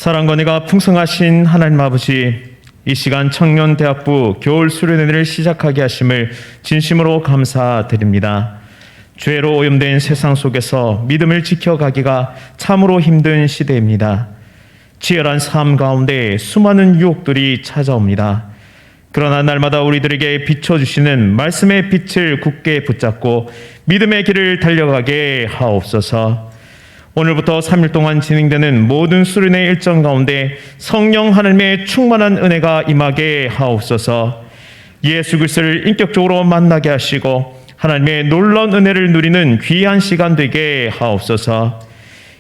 사랑과 은혜가 풍성하신 하나님 아버지, 이 시간 청년대학부 겨울 수련회를 시작하게 하심을 진심으로 감사드립니다. 죄로 오염된 세상 속에서 믿음을 지켜가기가 참으로 힘든 시대입니다. 치열한 삶 가운데 수많은 유혹들이 찾아옵니다. 그러나 날마다 우리들에게 비춰주시는 말씀의 빛을 굳게 붙잡고 믿음의 길을 달려가게 하옵소서. 오늘부터 3일 동안 진행되는 모든 수련회 일정 가운데 성령 하나님의 충만한 은혜가 임하게 하옵소서. 예수 그리스도를 인격적으로 만나게 하시고 하나님의 놀라운 은혜를 누리는 귀한 시간 되게 하옵소서.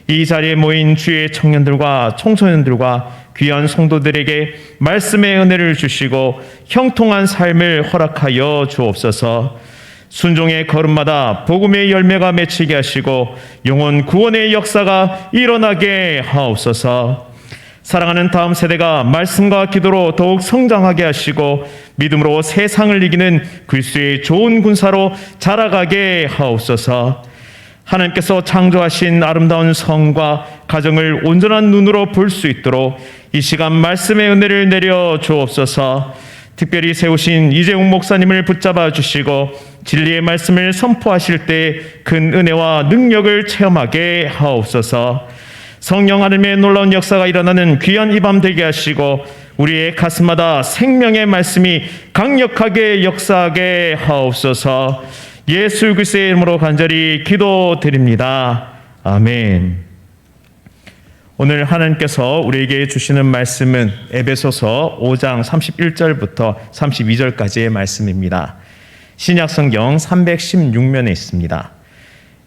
이 자리에 모인 주의 청년들과 청소년들과 귀한 성도들에게 말씀의 은혜를 주시고 형통한 삶을 허락하여 주옵소서. 순종의 걸음마다 복음의 열매가 맺히게 하시고 영혼 구원의 역사가 일어나게 하옵소서. 사랑하는 다음 세대가 말씀과 기도로 더욱 성장하게 하시고 믿음으로 세상을 이기는 그리스도의 좋은 군사로 자라가게 하옵소서. 하나님께서 창조하신 아름다운 성과 가정을 온전한 눈으로 볼 수 있도록 이 시간 말씀의 은혜를 내려 주옵소서. 특별히 세우신 이재웅 목사님을 붙잡아 주시고 진리의 말씀을 선포하실 때 큰 은혜와 능력을 체험하게 하옵소서. 성령 하나님의 놀라운 역사가 일어나는 귀한 이 밤 되게 하시고 우리의 가슴마다 생명의 말씀이 강력하게 역사하게 하옵소서. 예수 그리스도의 이름으로 간절히 기도드립니다. 아멘. 오늘 하나님께서 우리에게 주시는 말씀은 에베소서 5장 31절부터 32절까지의 말씀입니다. 신약성경 316면에 있습니다.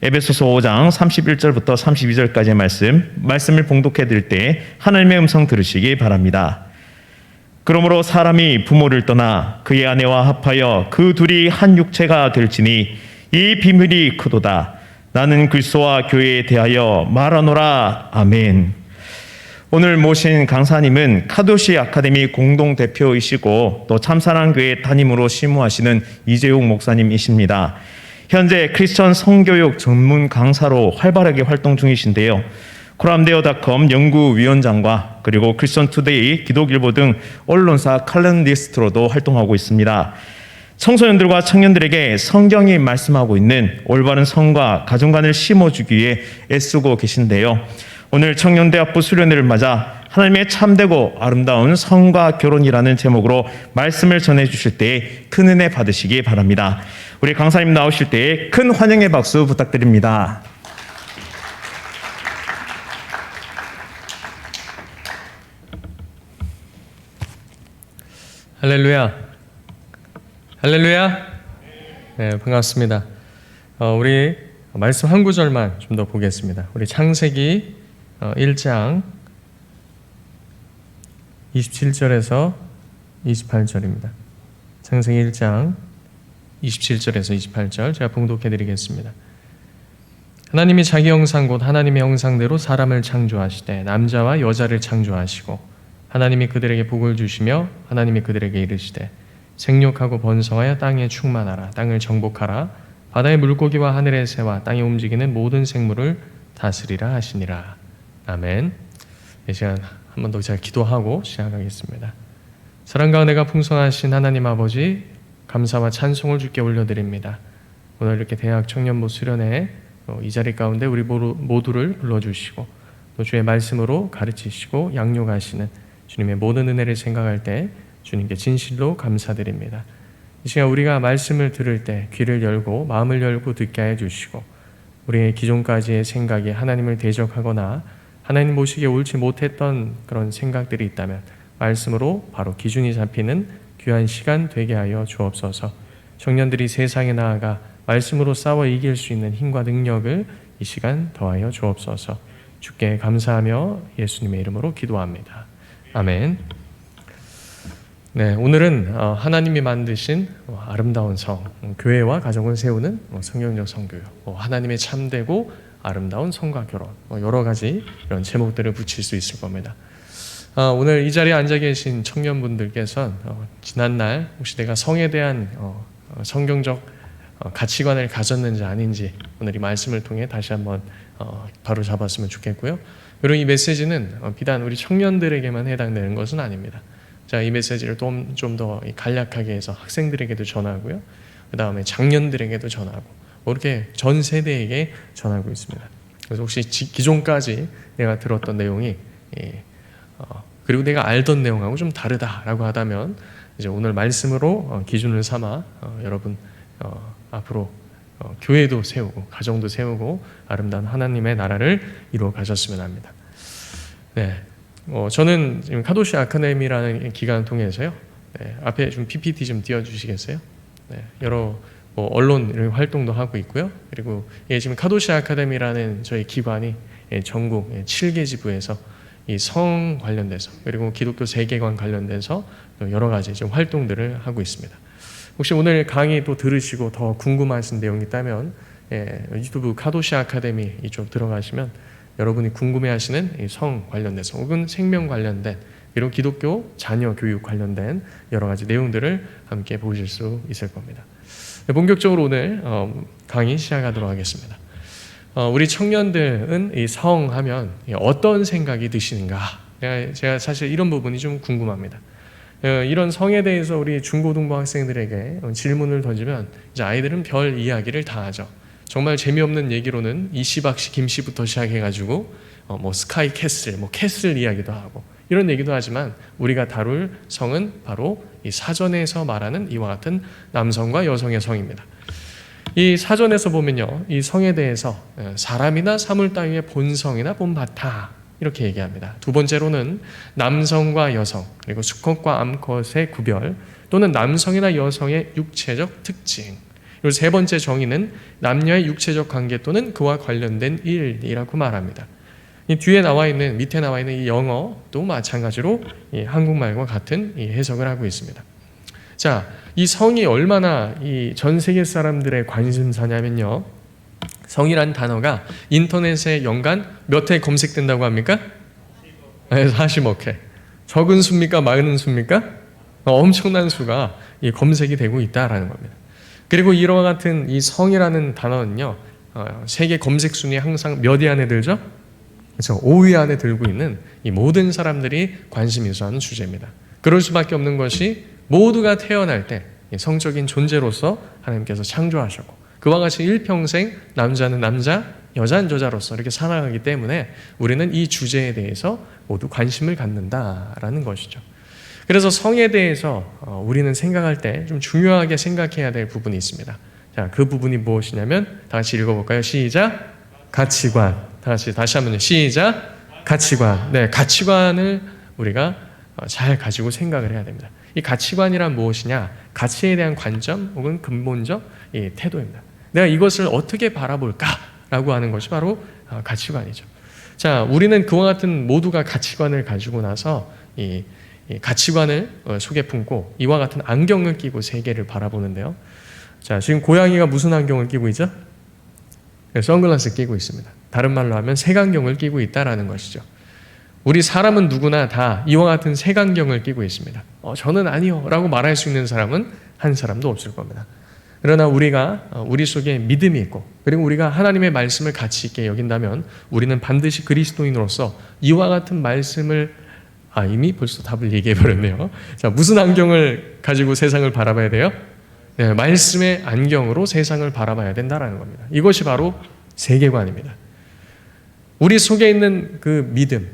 에베소서 5장 31절부터 32절까지의 말씀을 봉독해 드릴 때 하나님의 음성 들으시기 바랍니다. 그러므로 사람이 부모를 떠나 그의 아내와 합하여 그 둘이 한 육체가 될지니 이 비밀이 크도다. 나는 그리스도와 교회에 대하여 말하노라. 아멘. 오늘 모신 강사님은 카도시 아카데미 공동대표이시고 또 참사랑교회 담임으로 심우하시는 이재용 목사님이십니다. 현재 크리스천 성교육 전문 강사로 활발하게 활동 중이신데요. 코람데어닷컴 연구위원장과 그리고 크리스천투데이, 기독일보 등 언론사 칼럼니스트로도 활동하고 있습니다. 청소년들과 청년들에게 성경이 말씀하고 있는 올바른 성과 가정관을 심어주기 위해 애쓰고 계신데요. 오늘 청년대학부 수련회를 맞아 하나님의 참되고 아름다운 성과 결혼이라는 제목으로 말씀을 전해주실 때 큰 은혜 받으시기 바랍니다. 우리 강사님 나오실 때 큰 환영의 박수 부탁드립니다. 할렐루야. 할렐루야. 네, 반갑습니다. 우리 말씀 한 구절만 좀 더 보겠습니다. 우리 창세기 1장 27절에서 28절입니다. 창세기 1장 27절에서 28절 제가 봉독해 드리겠습니다. 하나님이 자기 형상 곧 하나님의 형상대로 사람을 창조하시되 남자와 여자를 창조하시고 하나님이 그들에게 복을 주시며 하나님이 그들에게 이르시되 생육하고 번성하여 땅에 충만하라. 땅을 정복하라. 바다의 물고기와 하늘의 새와 땅에 움직이는 모든 생물을 다스리라 하시니라. 아멘. 이 시간 한 번 더 제가 기도하고 시작하겠습니다. 사랑과 은혜가 풍성하신 하나님 아버지, 감사와 찬송을 주께 올려드립니다. 오늘 이렇게 대학 청년부 수련회 이 자리 가운데 우리 모두를 불러주시고 또 주의 말씀으로 가르치시고 양육하시는 주님의 모든 은혜를 생각할 때 주님께 진실로 감사드립니다. 이 시간 우리가 말씀을 들을 때 귀를 열고 마음을 열고 듣게 해주시고 우리의 기존까지의 생각이 하나님을 대적하거나 하나님 모시기에 옳지 못했던 그런 생각들이 있다면 말씀으로 바로 기준이 잡히는 귀한 시간 되게 하여 주옵소서. 청년들이 세상에 나아가 말씀으로 싸워 이길 수 있는 힘과 능력을 이 시간 더하여 주옵소서. 주께 감사하며 예수님의 이름으로 기도합니다. 아멘. 네, 오늘은 하나님이 만드신 아름다운 성, 교회와 가정을 세우는 성경적 성교육, 하나님의 참되고 아름다운 성과 결혼, 여러 가지 이런 제목들을 붙일 수 있을 겁니다. 오늘 이 자리에 앉아 계신 청년분들께서는 지난날 혹시 내가 성에 대한 성경적 가치관을 가졌는지 아닌지 오늘 이 말씀을 통해 다시 한번 바로 잡았으면 좋겠고요. 그리고 이 메시지는 비단 우리 청년들에게만 해당되는 것은 아닙니다. 자, 이 메시지를 좀 더 간략하게 해서 학생들에게도 전하고요. 그 다음에 장년들에게도 전하고 이렇게 전 세대에게 전하고 있습니다. 그래서 혹시 기존까지 내가 들었던 내용이 그리고 내가 알던 내용하고 좀 다르다라고 하다면 이제 오늘 말씀으로 기준을 삼아 여러분 앞으로 교회도 세우고 가정도 세우고 아름다운 하나님의 나라를 이루어 가셨으면 합니다. 네, 저는 지금 카도시 아카데미라는 기관을 통해서요. 네, 앞에 좀 PPT 좀 띄워주시겠어요? 네, 여러 언론 이런 활동도 하고 있고요. 그리고 지금 카도시 아카데미라는 저희 기관이 전국 7개 지부에서 이 성 관련돼서 그리고 기독교 세계관 관련돼서 여러 가지 좀 활동들을 하고 있습니다. 혹시 오늘 강의 또 들으시고 더 궁금하신 내용이 있다면 유튜브 카도시 아카데미 이쪽 들어가시면 여러분이 궁금해하시는 이 성 관련돼서 혹은 생명 관련된 그리고 기독교 자녀 교육 관련된 여러 가지 내용들을 함께 보실 수 있을 겁니다. 본격적으로 오늘 강의 시작하도록 하겠습니다. 우리 청년들은 이 성 하면 어떤 생각이 드시는가? 제가 사실 이런 부분이 좀 궁금합니다. 이런 성에 대해서 우리 중고등부 학생들에게 질문을 던지면 이제 아이들은 별 이야기를 다 하죠. 정말 재미없는 얘기로는 이시박씨 김씨부터 시작해가지고 뭐 스카이 캐슬, 뭐 캐슬 이야기도 하고 이런 얘기도 하지만 우리가 다룰 성은 바로 이 사전에서 말하는 이와 같은 남성과 여성의 성입니다. 이 사전에서 보면요, 이 성에 대해서 사람이나 사물 따위의 본성이나 본바타 이렇게 얘기합니다. 두 번째로는 남성과 여성 그리고 수컷과 암컷의 구별 또는 남성이나 여성의 육체적 특징. 그리고 세 번째 정의는 남녀의 육체적 관계 또는 그와 관련된 일이라고 말합니다. 이 뒤에 나와 있는 밑에 나와 있는 이 영어도 마찬가지로 이 한국말과 같은 이 해석을 하고 있습니다. 자, 이 성이 얼마나 이 전 세계 사람들의 관심사냐면요. 성이란 단어가 인터넷에 연간 몇 회 검색된다고 합니까? 40억 회. 적은 수입니까? 많은 수입니까? 엄청난 수가 이 검색이 되고 있다라는 겁니다. 그리고 이와 같은 이 성이라는 단어는요, 세계 검색 순위 항상 몇 위 안에 들죠? 그래서 5위 안에 들고 있는 이 모든 사람들이 관심 있어 하는 주제입니다. 그럴 수밖에 없는 것이 모두가 태어날 때 성적인 존재로서 하나님께서 창조하셨고 그와 같이 일평생 남자는 남자, 여자는 여자로서 이렇게 살아가기 때문에 우리는 이 주제에 대해서 모두 관심을 갖는다라는 것이죠. 그래서 성에 대해서 우리는 생각할 때 좀 중요하게 생각해야 될 부분이 있습니다. 자, 그 부분이 무엇이냐면 다 같이 읽어볼까요? 시작! 가치관. 다시 한번요. 시작! 가치관. 네, 가치관을 우리가 잘 가지고 생각을 해야 됩니다. 이 가치관이란 무엇이냐? 가치에 대한 관점 혹은 근본적 이 태도입니다. 내가 이것을 어떻게 바라볼까라고 하는 것이 바로 가치관이죠. 자, 우리는 그와 같은 모두가 가치관을 가지고 나서 이 가치관을 속에 품고 이와 같은 안경을 끼고 세계를 바라보는데요. 자, 지금 고양이가 무슨 안경을 끼고 있죠? 선글라스 끼고 있습니다. 다른 말로 하면 색안경을 끼고 있다라는 것이죠. 우리 사람은 누구나 다 이와 같은 색안경을 끼고 있습니다. 저는 아니요 라고 말할 수 있는 사람은 한 사람도 없을 겁니다. 그러나 우리가 우리 속에 믿음이 있고 그리고 우리가 하나님의 말씀을 가치 있게 여긴다면 우리는 반드시 그리스도인으로서 이와 같은 말씀을 이미 벌써 답을 얘기해 버렸네요. 자, 무슨 안경을 가지고 세상을 바라봐야 돼요? 네, 말씀의 안경으로 세상을 바라봐야 된다라는 겁니다. 이것이 바로 세계관입니다. 우리 속에 있는 그 믿음,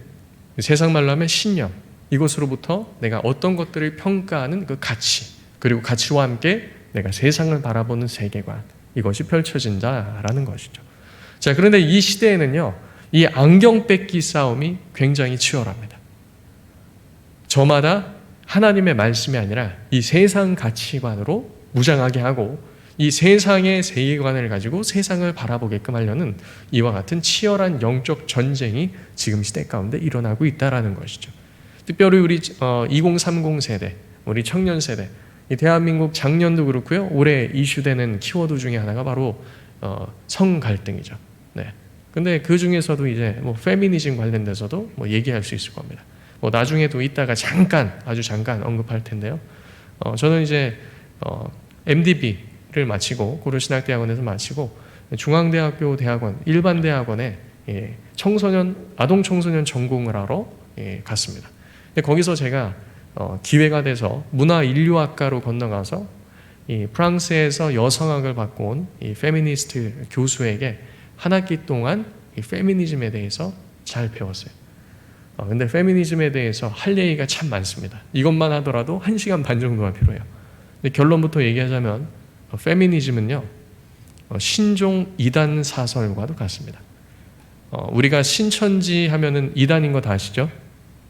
세상 말로 하면 신념, 이것으로부터 내가 어떤 것들을 평가하는 그 가치, 그리고 가치와 함께 내가 세상을 바라보는 세계관, 이것이 펼쳐진다라는 것이죠. 자, 그런데 이 시대에는요, 이 안경 뺏기 싸움이 굉장히 치열합니다. 저마다 하나님의 말씀이 아니라 이 세상 가치관으로 무장하게 하고 이 세상의 세계관을 가지고 세상을 바라보게끔 하려는 이와 같은 치열한 영적 전쟁이 지금 시대 가운데 일어나고 있다는 것이죠. 특별히 우리 2030 세대, 우리 청년 세대, 이 대한민국 작년도 그렇고요. 올해 이슈되는 키워드 중에 하나가 바로 성 갈등이죠. 네. 근데 그 중에서도 이제 뭐 페미니즘 관련돼서도 뭐 얘기할 수 있을 겁니다. 뭐 나중에도 이따가 아주 잠깐 언급할 텐데요. 저는 이제 MDB 고려대를 마치고 고려신학대학원에서 마치고 중앙대학교 대학원 일반 대학원에 아동 청소년 전공을 하러 갔습니다. 근데 거기서 제가 기회가 돼서 문화인류학과로 건너가서 이 프랑스에서 여성학을 받고 온 이 페미니스트 교수에게 한 학기 동안 이 페미니즘에 대해서 잘 배웠어요. 근데 페미니즘에 대해서 할 얘기가 참 많습니다. 이것만 하더라도 1시간 반 정도가 필요해요. 근데 결론부터 얘기하자면 페미니즘은요, 신종 이단 사설과도 같습니다. 우리가 신천지 하면은 이단인 거 다 아시죠?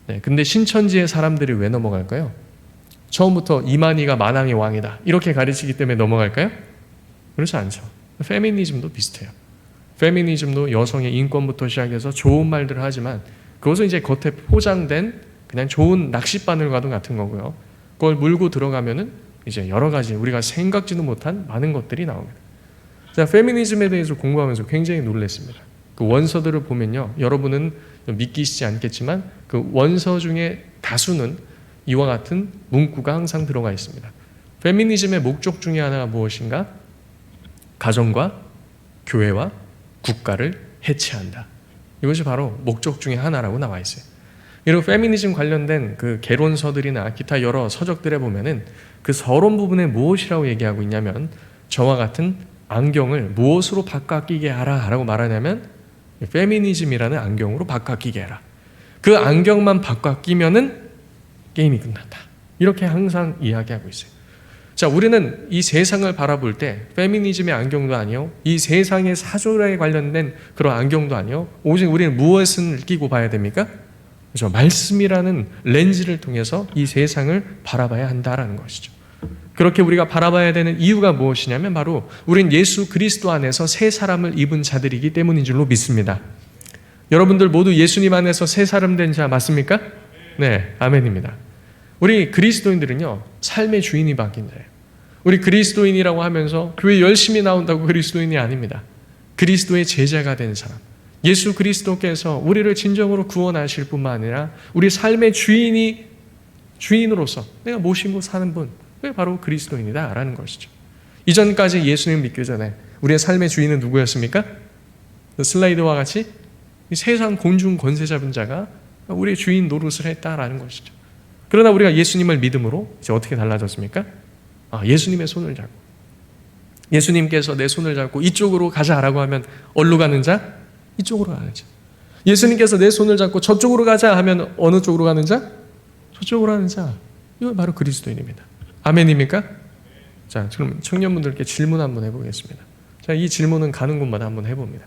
네, 근데 신천지의 사람들이 왜 넘어갈까요? 처음부터 이만희가 만왕의 왕이다 이렇게 가르치기 때문에 넘어갈까요? 그렇지 않죠. 페미니즘도 비슷해요. 페미니즘도 여성의 인권부터 시작해서 좋은 말들을 하지만 그것은 이제 겉에 포장된 그냥 좋은 낚싯바늘과도 같은 거고요. 그걸 물고 들어가면은 이제 여러 가지 우리가 생각지도 못한 많은 것들이 나옵니다. 자, 페미니즘에 대해서 공부하면서 굉장히 놀랐습니다. 그 원서들을 보면요, 여러분은 믿기시지 않겠지만 그 원서 중에 다수는 이와 같은 문구가 항상 들어가 있습니다. 페미니즘의 목적 중에 하나가 무엇인가? 가정과 교회와 국가를 해체한다. 이것이 바로 목적 중에 하나라고 나와 있어요. 그리고 페미니즘 관련된 그 개론서들이나 기타 여러 서적들에 보면은 그 서론 부분에 무엇이라고 얘기하고 있냐면 저와 같은 안경을 무엇으로 바꿔 끼게 하라 라고 말하냐면 페미니즘이라는 안경으로 바꿔 끼게 해라. 그 안경만 바꿔 끼면은 게임이 끝난다. 이렇게 항상 이야기하고 있어요. 자, 우리는 이 세상을 바라볼 때 페미니즘의 안경도 아니요, 이 세상의 사조에 관련된 그런 안경도 아니요, 오직 우리는 무엇을 끼고 봐야 됩니까? 그렇죠. 말씀이라는 렌즈를 통해서 이 세상을 바라봐야 한다라는 것이죠. 그렇게 우리가 바라봐야 되는 이유가 무엇이냐면 바로 우린 예수 그리스도 안에서 새 사람을 입은 자들이기 때문인 줄로 믿습니다. 여러분들 모두 예수님 안에서 새 사람 된 자 맞습니까? 네, 아멘입니다. 우리 그리스도인들은요, 삶의 주인이 바뀐 자예요. 우리 그리스도인이라고 하면서 교회 열심히 나온다고 그리스도인이 아닙니다. 그리스도의 제자가 된 사람, 예수 그리스도께서 우리를 진정으로 구원하실 뿐만 아니라 우리 삶의 주인으로서 내가 모시고 사는 분, 그게 바로 그리스도인이다 라는 것이죠. 이전까지 예수님 믿기 전에 우리의 삶의 주인은 누구였습니까? 슬라이드와 같이 이 세상 곤중 권세 잡은 자가 우리의 주인 노릇을 했다라는 것이죠. 그러나 우리가 예수님을 믿음으로 이제 어떻게 달라졌습니까? 예수님의 손을 잡고, 예수님께서 내 손을 잡고 이쪽으로 가자라고 하면 어디로 가는 자? 이쪽으로 가는 자. 예수님께서 내 손을 잡고 저쪽으로 가자 하면 어느 쪽으로 가는 자? 저쪽으로 가는 자. 이건 바로 그리스도인입니다. 아멘입니까? 자, 그럼 청년분들께 질문 한번 해보겠습니다. 자, 이 질문은 가는 곳마다 한번 해봅니다.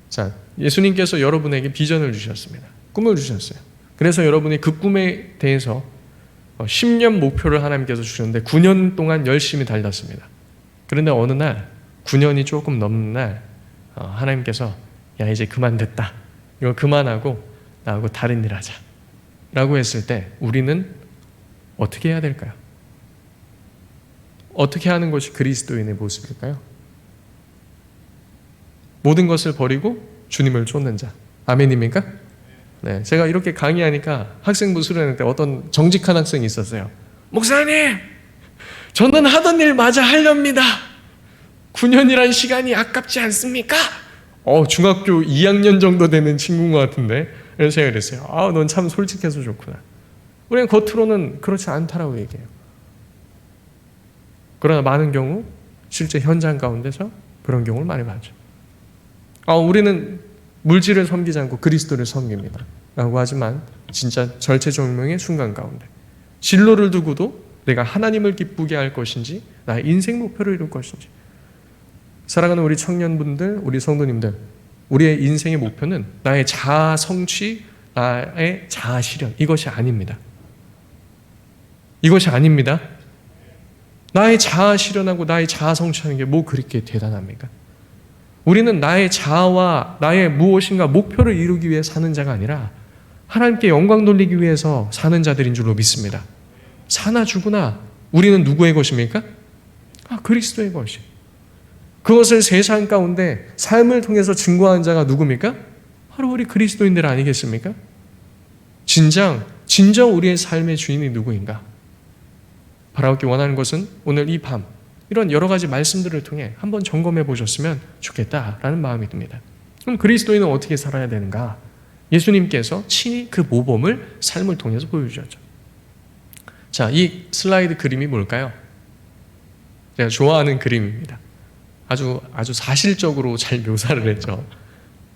자, 예수님께서 여러분에게 비전을 주셨습니다. 꿈을 주셨어요. 그래서 여러분이 그 꿈에 대해서 10년 목표를 하나님께서 주셨는데 9년 동안 열심히 달렸습니다. 그런데 어느 날 9년이 조금 넘는 날 하나님께서 야, 이제 그만 됐다. 이거 그만하고 나하고 다른 일 하자 라고 했을 때 우리는 어떻게 해야 될까요? 어떻게 하는 것이 그리스도인의 모습일까요? 모든 것을 버리고 주님을 쫓는 자. 아멘입니까? 네, 제가 이렇게 강의하니까 학생부 수련회 때 어떤 정직한 학생이 있었어요. 목사님, 저는 하던 일 마저 하렵니다. 9년이란 시간이 아깝지 않습니까? 중학교 2학년 정도 되는 친구인 것 같은데. 그래서 제가 그랬어요. 넌 참 솔직해서 좋구나. 우리는 겉으로는 그렇지 않다라고 얘기해요. 그러나 많은 경우 실제 현장 가운데서 그런 경우를 많이 봤죠. 우리는 물질을 섬기지 않고 그리스도를 섬깁니다 라고 하지만 진짜 절체절명의 순간 가운데 진로를 두고도 내가 하나님을 기쁘게 할 것인지 나의 인생 목표를 이룰 것인지, 사랑하는 우리 청년분들, 우리 성도님들, 우리의 인생의 목표는 나의 자아 성취, 나의 자아 실현, 이것이 아닙니다. 이것이 아닙니다. 나의 자아 실현하고 나의 자아 성취하는 게 뭐 그렇게 대단합니까? 우리는 나의 자아와 나의 무엇인가 목표를 이루기 위해 사는 자가 아니라 하나님께 영광 돌리기 위해서 사는 자들인 줄로 믿습니다. 사나 죽으나 우리는 누구의 것입니까? 그리스도의 것이. 그것을 세상 가운데 삶을 통해서 증거하는 자가 누굽니까? 바로 우리 그리스도인들 아니겠습니까? 진정 우리의 삶의 주인이 누구인가? 바라보기 원하는 것은 오늘 이 밤 이런 여러 가지 말씀들을 통해 한번 점검해 보셨으면 좋겠다라는 마음이 듭니다. 그럼 그리스도인은 어떻게 살아야 되는가? 예수님께서 친히 그 모범을 삶을 통해서 보여주셨죠. 자, 이 슬라이드 그림이 뭘까요? 제가 좋아하는 그림입니다. 아주 사실적으로 잘 묘사를 했죠.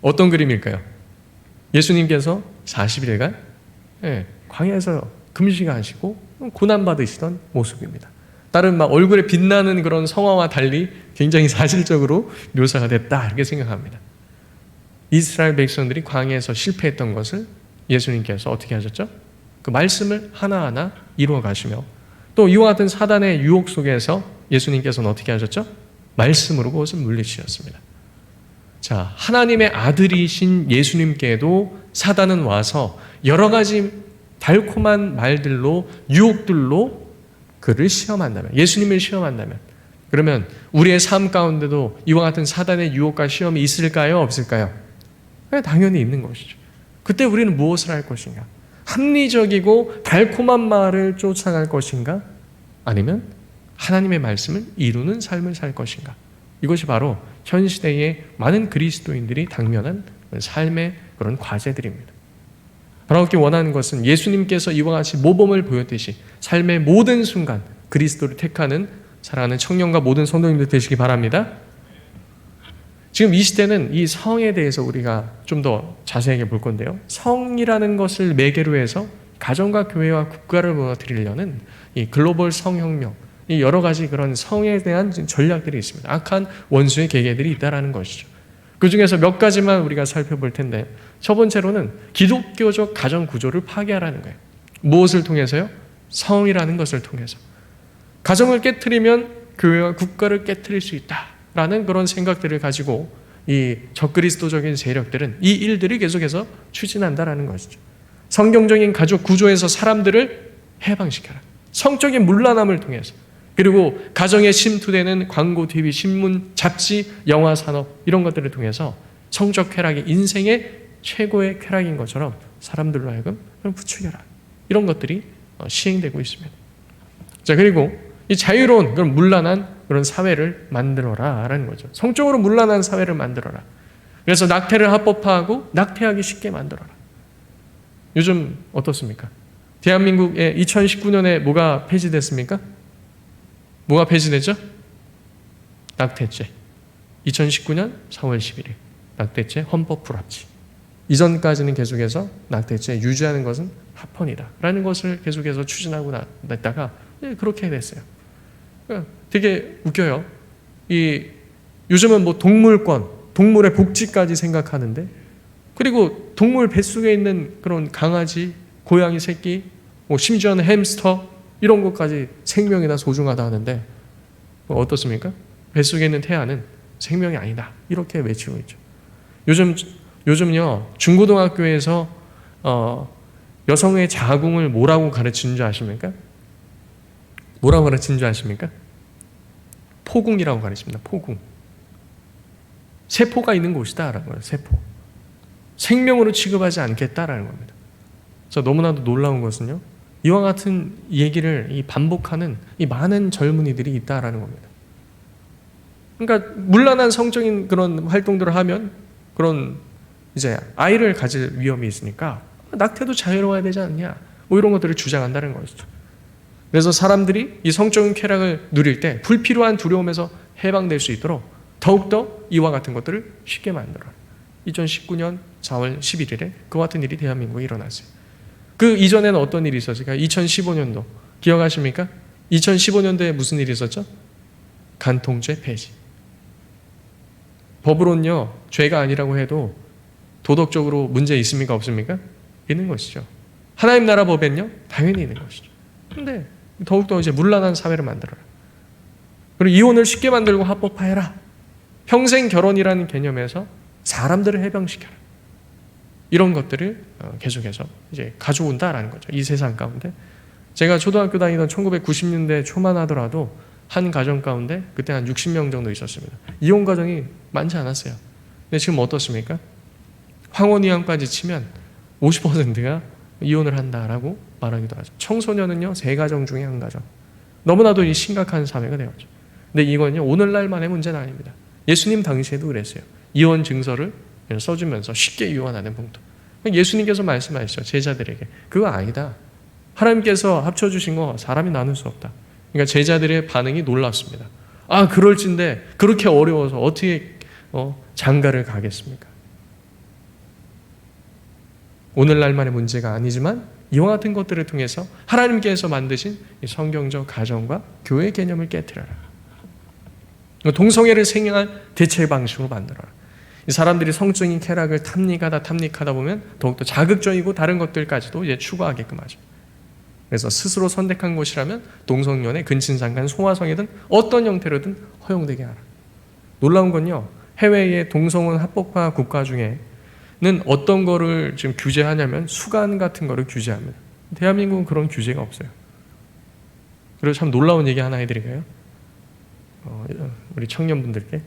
어떤 그림일까요? 예수님께서 40일간 광야에서 금식하시고 고난받으시던 모습입니다. 다른 막 얼굴에 빛나는 그런 성화와 달리 굉장히 사실적으로 묘사가 됐다 이렇게 생각합니다. 이스라엘 백성들이 광야에서 실패했던 것을 예수님께서 어떻게 하셨죠? 그 말씀을 하나하나 이루어 가시며 또 이와 같은 사단의 유혹 속에서 예수님께서는 어떻게 하셨죠? 말씀으로 그것을 물리치셨습니다. 자, 하나님의 아들이신 예수님께도 사단은 와서 여러 가지 달콤한 말들로 유혹들로 그를 시험한다면, 예수님을 시험한다면, 그러면 우리의 삶 가운데도 이와 같은 사단의 유혹과 시험이 있을까요? 없을까요? 당연히 있는 것이죠. 그때 우리는 무엇을 할 것인가? 합리적이고 달콤한 말을 쫓아갈 것인가? 아니면 하나님의 말씀을 이루는 삶을 살 것인가? 이것이 바로 현 시대의 많은 그리스도인들이 당면한 삶의 그런 과제들입니다. 바라옵기 원하는 것은 예수님께서 이와 같이 모범을 보였듯이 삶의 모든 순간 그리스도를 택하는 사랑하는 청년과 모든 성도님들 되시기 바랍니다. 지금 이 시대는 이 성에 대해서 우리가 좀 더 자세하게 볼 건데요. 성이라는 것을 매개로 해서 가정과 교회와 국가를 무너뜨리려는 이 글로벌 성혁명, 이 여러 가지 그런 성에 대한 전략들이 있습니다. 악한 원수의 계계들이 있다는 것이죠. 그 중에서 몇 가지만 우리가 살펴볼 텐데, 첫 번째로는 기독교적 가정 구조를 파괴하라는 거예요. 무엇을 통해서요? 성이라는 것을 통해서. 가정을 깨트리면 교회와 국가를 깨트릴 수 있다라는 그런 생각들을 가지고 이 적그리스도적인 세력들은 이 일들을 계속해서 추진한다라는 것이죠. 성경적인 가족 구조에서 사람들을 해방시켜라. 성적인 문란함을 통해서, 그리고 가정에 침투되는 광고, TV, 신문, 잡지, 영화 산업 이런 것들을 통해서 성적 쾌락이 인생의 최고의 쾌락인 것처럼 사람들로 하여금 부추겨라. 이런 것들이 시행되고 있습니다. 자, 그리고 이 자유로운 그런 문란한 그런 사회를 만들어라라는 거죠. 성적으로 문란한 사회를 만들어라. 그래서 낙태를 합법화하고 낙태하기 쉽게 만들어라. 요즘 어떻습니까? 대한민국에 2019년에 뭐가 폐지됐습니까? 뭐가 폐지됐죠? 낙태죄. 2019년 4월 11일 낙태죄 헌법 불합치. 이전까지는 계속해서 낙태죄 유지하는 것은 합헌이다 라는 것을 계속해서 추진하고 났다가 그렇게 됐어요. 되게 웃겨요. 요즘은 뭐 동물권, 동물의 복지까지 생각하는데, 그리고 동물 뱃속에 있는 그런 강아지, 고양이 새끼, 뭐 심지어는 햄스터 이런 것까지 생명이 다 소중하다 하는데 어떻습니까? 뱃속에 있는 태아는 생명이 아니다 이렇게 외치고 있죠. 요즘요 중고등학교에서 여성의 자궁을 뭐라고 가르치는 줄 아십니까? 뭐라고 가르치는 줄 아십니까? 포궁이라고 가르칩니다. 포궁. 세포가 있는 곳이다라는 거예요. 세포. 생명으로 취급하지 않겠다라는 겁니다. 너무나도 놀라운 것은요, 이와 같은 얘기를 반복하는 이 많은 젊은이들이 있다라는 겁니다. 그러니까 문란한 성적인 그런 활동들을 하면 그런 이제 아이를 가질 위험이 있으니까 낙태도 자유로워야 되지 않냐, 뭐 이런 것들을 주장한다는 것이죠. 그래서 사람들이 이 성적인 쾌락을 누릴 때 불필요한 두려움에서 해방될 수 있도록 더욱더 이와 같은 것들을 쉽게 만들어라. 2019년 4월 11일에 그와 같은 일이 대한민국에 일어났어요. 그 이전에는 어떤 일이 있었을까요? 2015년도 기억하십니까? 2015년도에 무슨 일이 있었죠? 간통죄 폐지. 법으로는요 죄가 아니라고 해도 도덕적으로 문제 있습니까? 없습니까? 있는 것이죠. 하나님 나라 법엔요 당연히 있는 것이죠. 그런데 더욱더 이제 문란한 사회를 만들어라. 그리고 이혼을 쉽게 만들고 합법화해라. 평생 결혼이라는 개념에서 사람들을 해방시켜라. 이런 것들을 계속해서 이제 가져온다라는 거죠. 이 세상 가운데. 제가 초등학교 다니던 1990년대 초만 하더라도 한 가정 가운데 그때 한 60명 정도 있었습니다. 이혼 가정이 많지 않았어요. 근데 지금 어떻습니까? 황혼이혼까지 치면 50%가 이혼을 한다라고 말하기도 하죠. 청소년은요 3가정 중에 1가정. 너무나도 이 심각한 사회가 되었죠. 근데 이건요, 오늘날만의 문제는 아닙니다. 예수님 당시에도 그랬어요. 이혼 증서를 써주면서 쉽게 이혼하는 봉투. 예수님께서 말씀하시죠. 제자들에게. 그거 아니다. 하나님께서 합쳐주신 거 사람이 나눌 수 없다. 그러니까 제자들의 반응이 놀랍습니다. 아, 그럴진데 그렇게 어려워서 어떻게 장가를 가겠습니까? 오늘날만의 문제가 아니지만 이와 같은 것들을 통해서 하나님께서 만드신 성경적 가정과 교회 개념을 깨트려라. 동성애를 생행할 대체 방식으로 만들어라. 이 사람들이 성적인 쾌락을 탐닉하다 보면 더욱더 자극적이고 다른 것들까지도 이제 추구하게끔 하죠. 그래서 스스로 선택한 것이라면 동성연애, 근친상간, 소아성애든 어떤 형태로든 허용되게 하라. 놀라운 건요, 해외의 동성혼 합법화 국가 중에는 어떤 거를 지금 규제하냐면 수간 같은 거를 규제합니다. 대한민국은 그런 규제가 없어요. 그리고 참 놀라운 얘기 하나 해드릴까요? 우리 청년분들께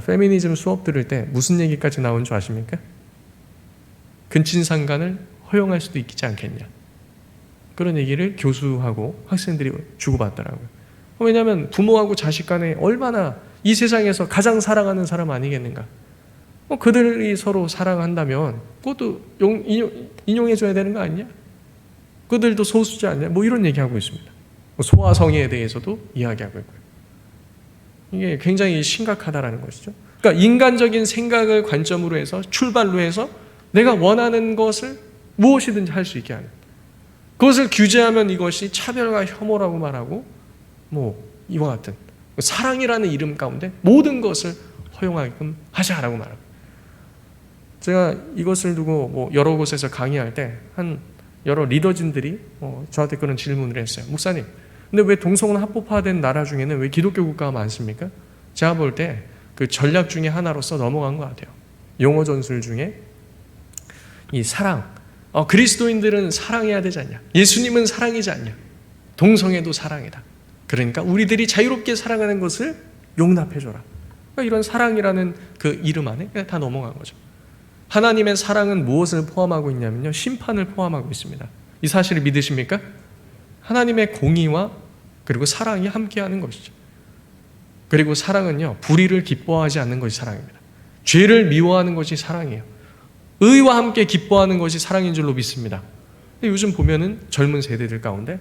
페미니즘 수업 들을 때 무슨 얘기까지 나온 줄 아십니까? 근친상간을 허용할 수도 있지 않겠냐, 그런 얘기를 교수하고 학생들이 주고받더라고요. 왜냐하면 부모하고 자식 간에 얼마나 이 세상에서 가장 사랑하는 사람 아니겠는가. 그들이 서로 사랑한다면 그것도 인용해줘야 되는 거 아니냐? 그들도 소수지 않냐? 이런 얘기하고 있습니다. 소아성애에 대해서도 이야기하고 있고요. 이게 굉장히 심각하다라는 것이죠. 그러니까 인간적인 생각을 관점으로 해서, 출발로 해서 내가 원하는 것을 무엇이든지 할 수 있게 하는, 그것을 규제하면 이것이 차별과 혐오라고 말하고, 이와 같은 사랑이라는 이름 가운데 모든 것을 허용하게끔 하자라고 말합니다. 제가 이것을 두고 여러 곳에서 강의할 때 여러 리더진들이 저한테 그런 질문을 했어요. 목사님, 근데 왜 동성혼 합법화된 나라 중에는 왜 기독교 국가가 많습니까? 제가 볼 때 그 전략 중에 하나로서 넘어간 것 같아요. 용어 전술 중에 이 사랑, 그리스도인들은 사랑해야 되지 않냐, 예수님은 사랑이지 않냐, 동성애도 사랑이다. 그러니까 우리들이 자유롭게 사랑하는 것을 용납해줘라. 그러니까 이런 사랑이라는 그 이름 안에 그냥 다 넘어간 거죠. 하나님의 사랑은 무엇을 포함하고 있냐면요, 심판을 포함하고 있습니다. 이 사실을 믿으십니까? 하나님의 공의와 그리고 사랑이 함께하는 것이죠. 그리고 사랑은요, 불의를 기뻐하지 않는 것이 사랑입니다. 죄를 미워하는 것이 사랑이에요. 의와 함께 기뻐하는 것이 사랑인 줄로 믿습니다. 요즘 보면은 젊은 세대들 가운데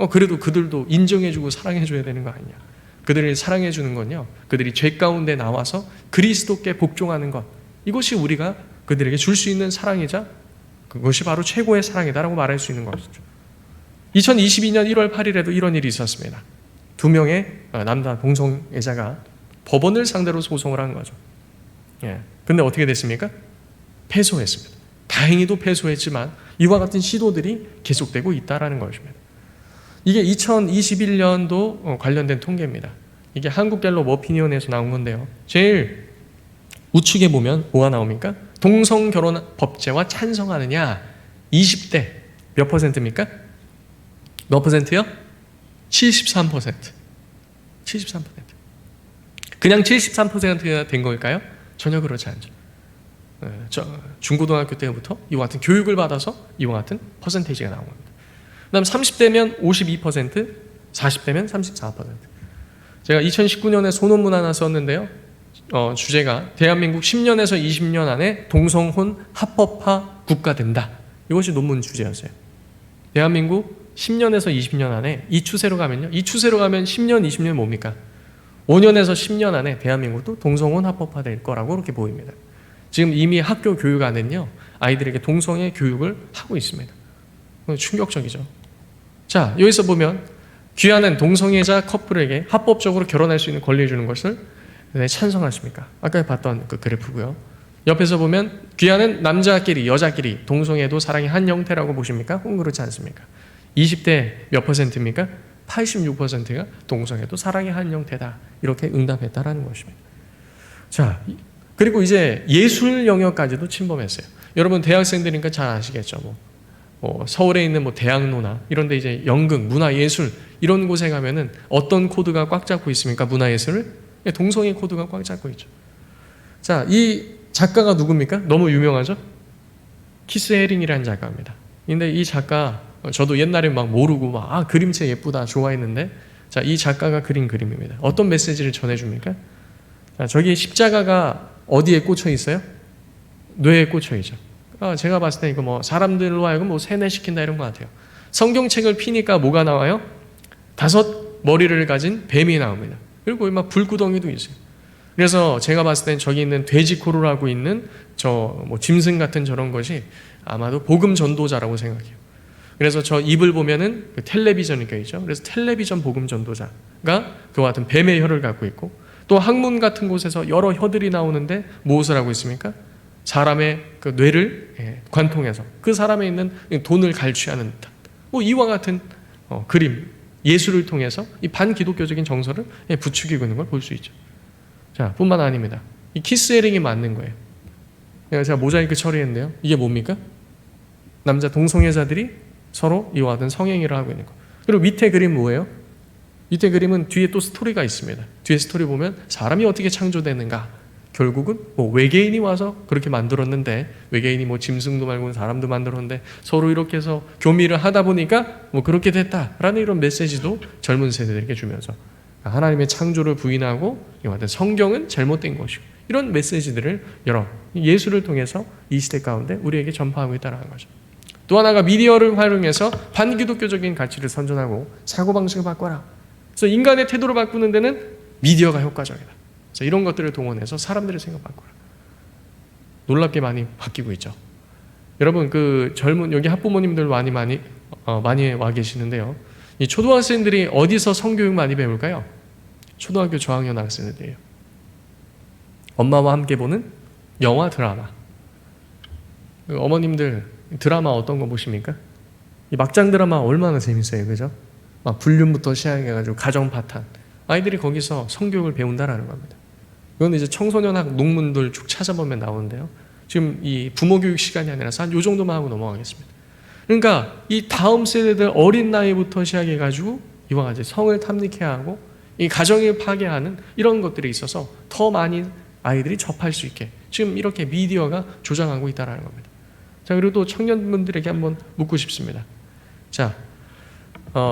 그래도 그들도 인정해주고 사랑해줘야 되는 거 아니냐. 그들을 사랑해주는 건요, 그들이 죄 가운데 나와서 그리스도께 복종하는 것, 이것이 우리가 그들에게 줄 수 있는 사랑이자 그것이 바로 최고의 사랑이다라고 말할 수 있는 것이죠. 2022년 1월 8일에도 이런 일이 있었습니다. 2명의 남자 동성애자가 법원을 상대로 소송을 한 거죠. 근데 어떻게 됐습니까? 패소했습니다. 다행히도 패소했지만 이와 같은 시도들이 계속되고 있다는 것입니다. 이게 2021년도 관련된 통계입니다. 이게 한국갤럽 어피니언에서 나온 건데요. 제일 우측에 보면 뭐가 나옵니까? 동성결혼 법제화 찬성하느냐, 20대 몇 퍼센트입니까? 몇 퍼센트요? 73%. 73%. 그냥 73%가 된 걸까요? 전혀 그렇지 않죠. 중고등학교 때부터 이와 같은 교육을 받아서 이와 같은 퍼센테이지가 나온 겁니다. 그 다음 30대면 52%, 40대면 34%. 제가 2019년에 소논문 하나 썼는데요. 주제가 대한민국 10년에서 20년 안에 동성혼 합법화 국가 된다. 이것이 논문 주제였어요. 대한민국 10년에서 20년 안에 이 추세로 가면요. 이 추세로 가면 10년, 20년 뭡니까? 5년에서 10년 안에 대한민국도 동성혼 합법화 될 거라고 그렇게 보입니다. 지금 이미 학교 교육 안에는요, 아이들에게 동성애 교육을 하고 있습니다. 충격적이죠. 자, 여기서 보면 귀하는 동성애자 커플에게 합법적으로 결혼할 수 있는 권리를 주는 것을 찬성하십니까? 아까 봤던 그 그래프고요. 옆에서 보면 귀하는 남자끼리 여자끼리 동성애도 사랑의 한 형태라고 보십니까? 혹은 그렇지 않습니까? 20대 몇 퍼센트입니까? 86%가 동성애도 사랑의 한 형태다. 이렇게 응답했다라는 것입니다. 자, 그리고 이제 예술 영역까지도 침범했어요. 여러분 대학생들이니까 잘 아시겠죠. 서울에 있는 대학로나 이런 데 이제 연극, 문화예술 이런 곳에 가면은 어떤 코드가 꽉 잡고 있습니까? 문화예술을? 동성애 코드가 꽉 잡고 있죠. 자, 이 작가가 누굽니까? 너무 유명하죠? 키스 헤링이라는 작가입니다. 근데 이 작가 저도 옛날에 막 모르고 그림체 예쁘다 좋아했는데 자, 이 작가가 그린 그림입니다. 어떤 메시지를 전해줍니까? 자, 저기 십자가가 어디에 꽂혀 있어요? 뇌에 꽂혀 있죠. 제가 봤을 때 이거 뭐 사람들로 하여금 뭐 세뇌시킨다 이런 것 같아요. 성경책을 피니까 뭐가 나와요? 5 머리를 가진 뱀이 나옵니다. 그리고 막 불구덩이도 있어요. 그래서 제가 봤을 땐 저기 있는 돼지코를 하고 있는 저 뭐 짐승 같은 저런 것이 아마도 복음 전도자라고 생각해요. 그래서 저 입을 보면은 그 텔레비전이 껴있죠. 그래서 텔레비전 복음 전도자가 그와 같은 뱀의 혀를 갖고 있고, 또 학문 같은 곳에서 여러 혀들이 나오는데 무엇을 하고 있습니까? 사람의 그 뇌를 관통해서 그 사람에 있는 돈을 갈취하는 듯한 뭐 이와 같은 그림, 예술을 통해서 이 반기독교적인 정서를 부추기고 있는 걸 볼 수 있죠. 자, 뿐만 아닙니다. 이 키스헤링이 맞는 거예요. 제가 모자이크 처리했는데요. 이게 뭡니까? 남자 동성애자들이 서로 이와 같은 성행위를 하고 있는 거. 그리고 밑에 그림 뭐예요? 밑에 그림은 뒤에 또 스토리가 있습니다. 뒤에 스토리 보면 사람이 어떻게 창조되는가, 결국은 뭐 외계인이 와서 그렇게 만들었는데, 외계인이 뭐 짐승도 말고 사람도 만들었는데 서로 이렇게 해서 교미를 하다 보니까 뭐 그렇게 됐다라는 이런 메시지도 젊은 세대들에게 주면서 하나님의 창조를 부인하고 이와 같은 성경은 잘못된 것이고, 이런 메시지들을 여러 예술을 통해서 이 시대 가운데 우리에게 전파하고 있다는 거죠. 또 하나가 미디어를 활용해서 반기독교적인 가치를 선전하고 사고방식을 바꿔라. 그래서 인간의 태도를 바꾸는 데는 미디어가 효과적이다. 그래서 이런 것들을 동원해서 사람들의 생각 바꿔라. 놀랍게 많이 바뀌고 있죠. 여러분, 그 젊은 여기 학부모님들 많이 와 계시는데요. 이 초등학생들이 어디서 성교육 많이 배울까요? 초등학교 저학년 학생들이에요. 엄마와 함께 보는 영화, 드라마. 어머님들 드라마 어떤 거 보십니까? 이 막장 드라마 얼마나 재밌어요, 그죠? 막 불륜부터 시작해가지고 가정 파탄. 아이들이 거기서 성교육을 배운다라는 겁니다. 이건 이제 청소년학 논문들 쭉 찾아보면 나오는데요. 지금 이 부모 교육 시간이 아니라서 한 요 정도만 하고 넘어가겠습니다. 그러니까 이 다음 세대들 어린 나이부터 시작해가지고 이와 같이 성을 탐닉해 하고 이 가정을 파괴하는 이런 것들이 있어서 더 많이 아이들이 접할 수 있게 지금 이렇게 미디어가 조장하고 있다는 겁니다. 자, 그리고 또 청년분들에게 한번 묻고 싶습니다. 자,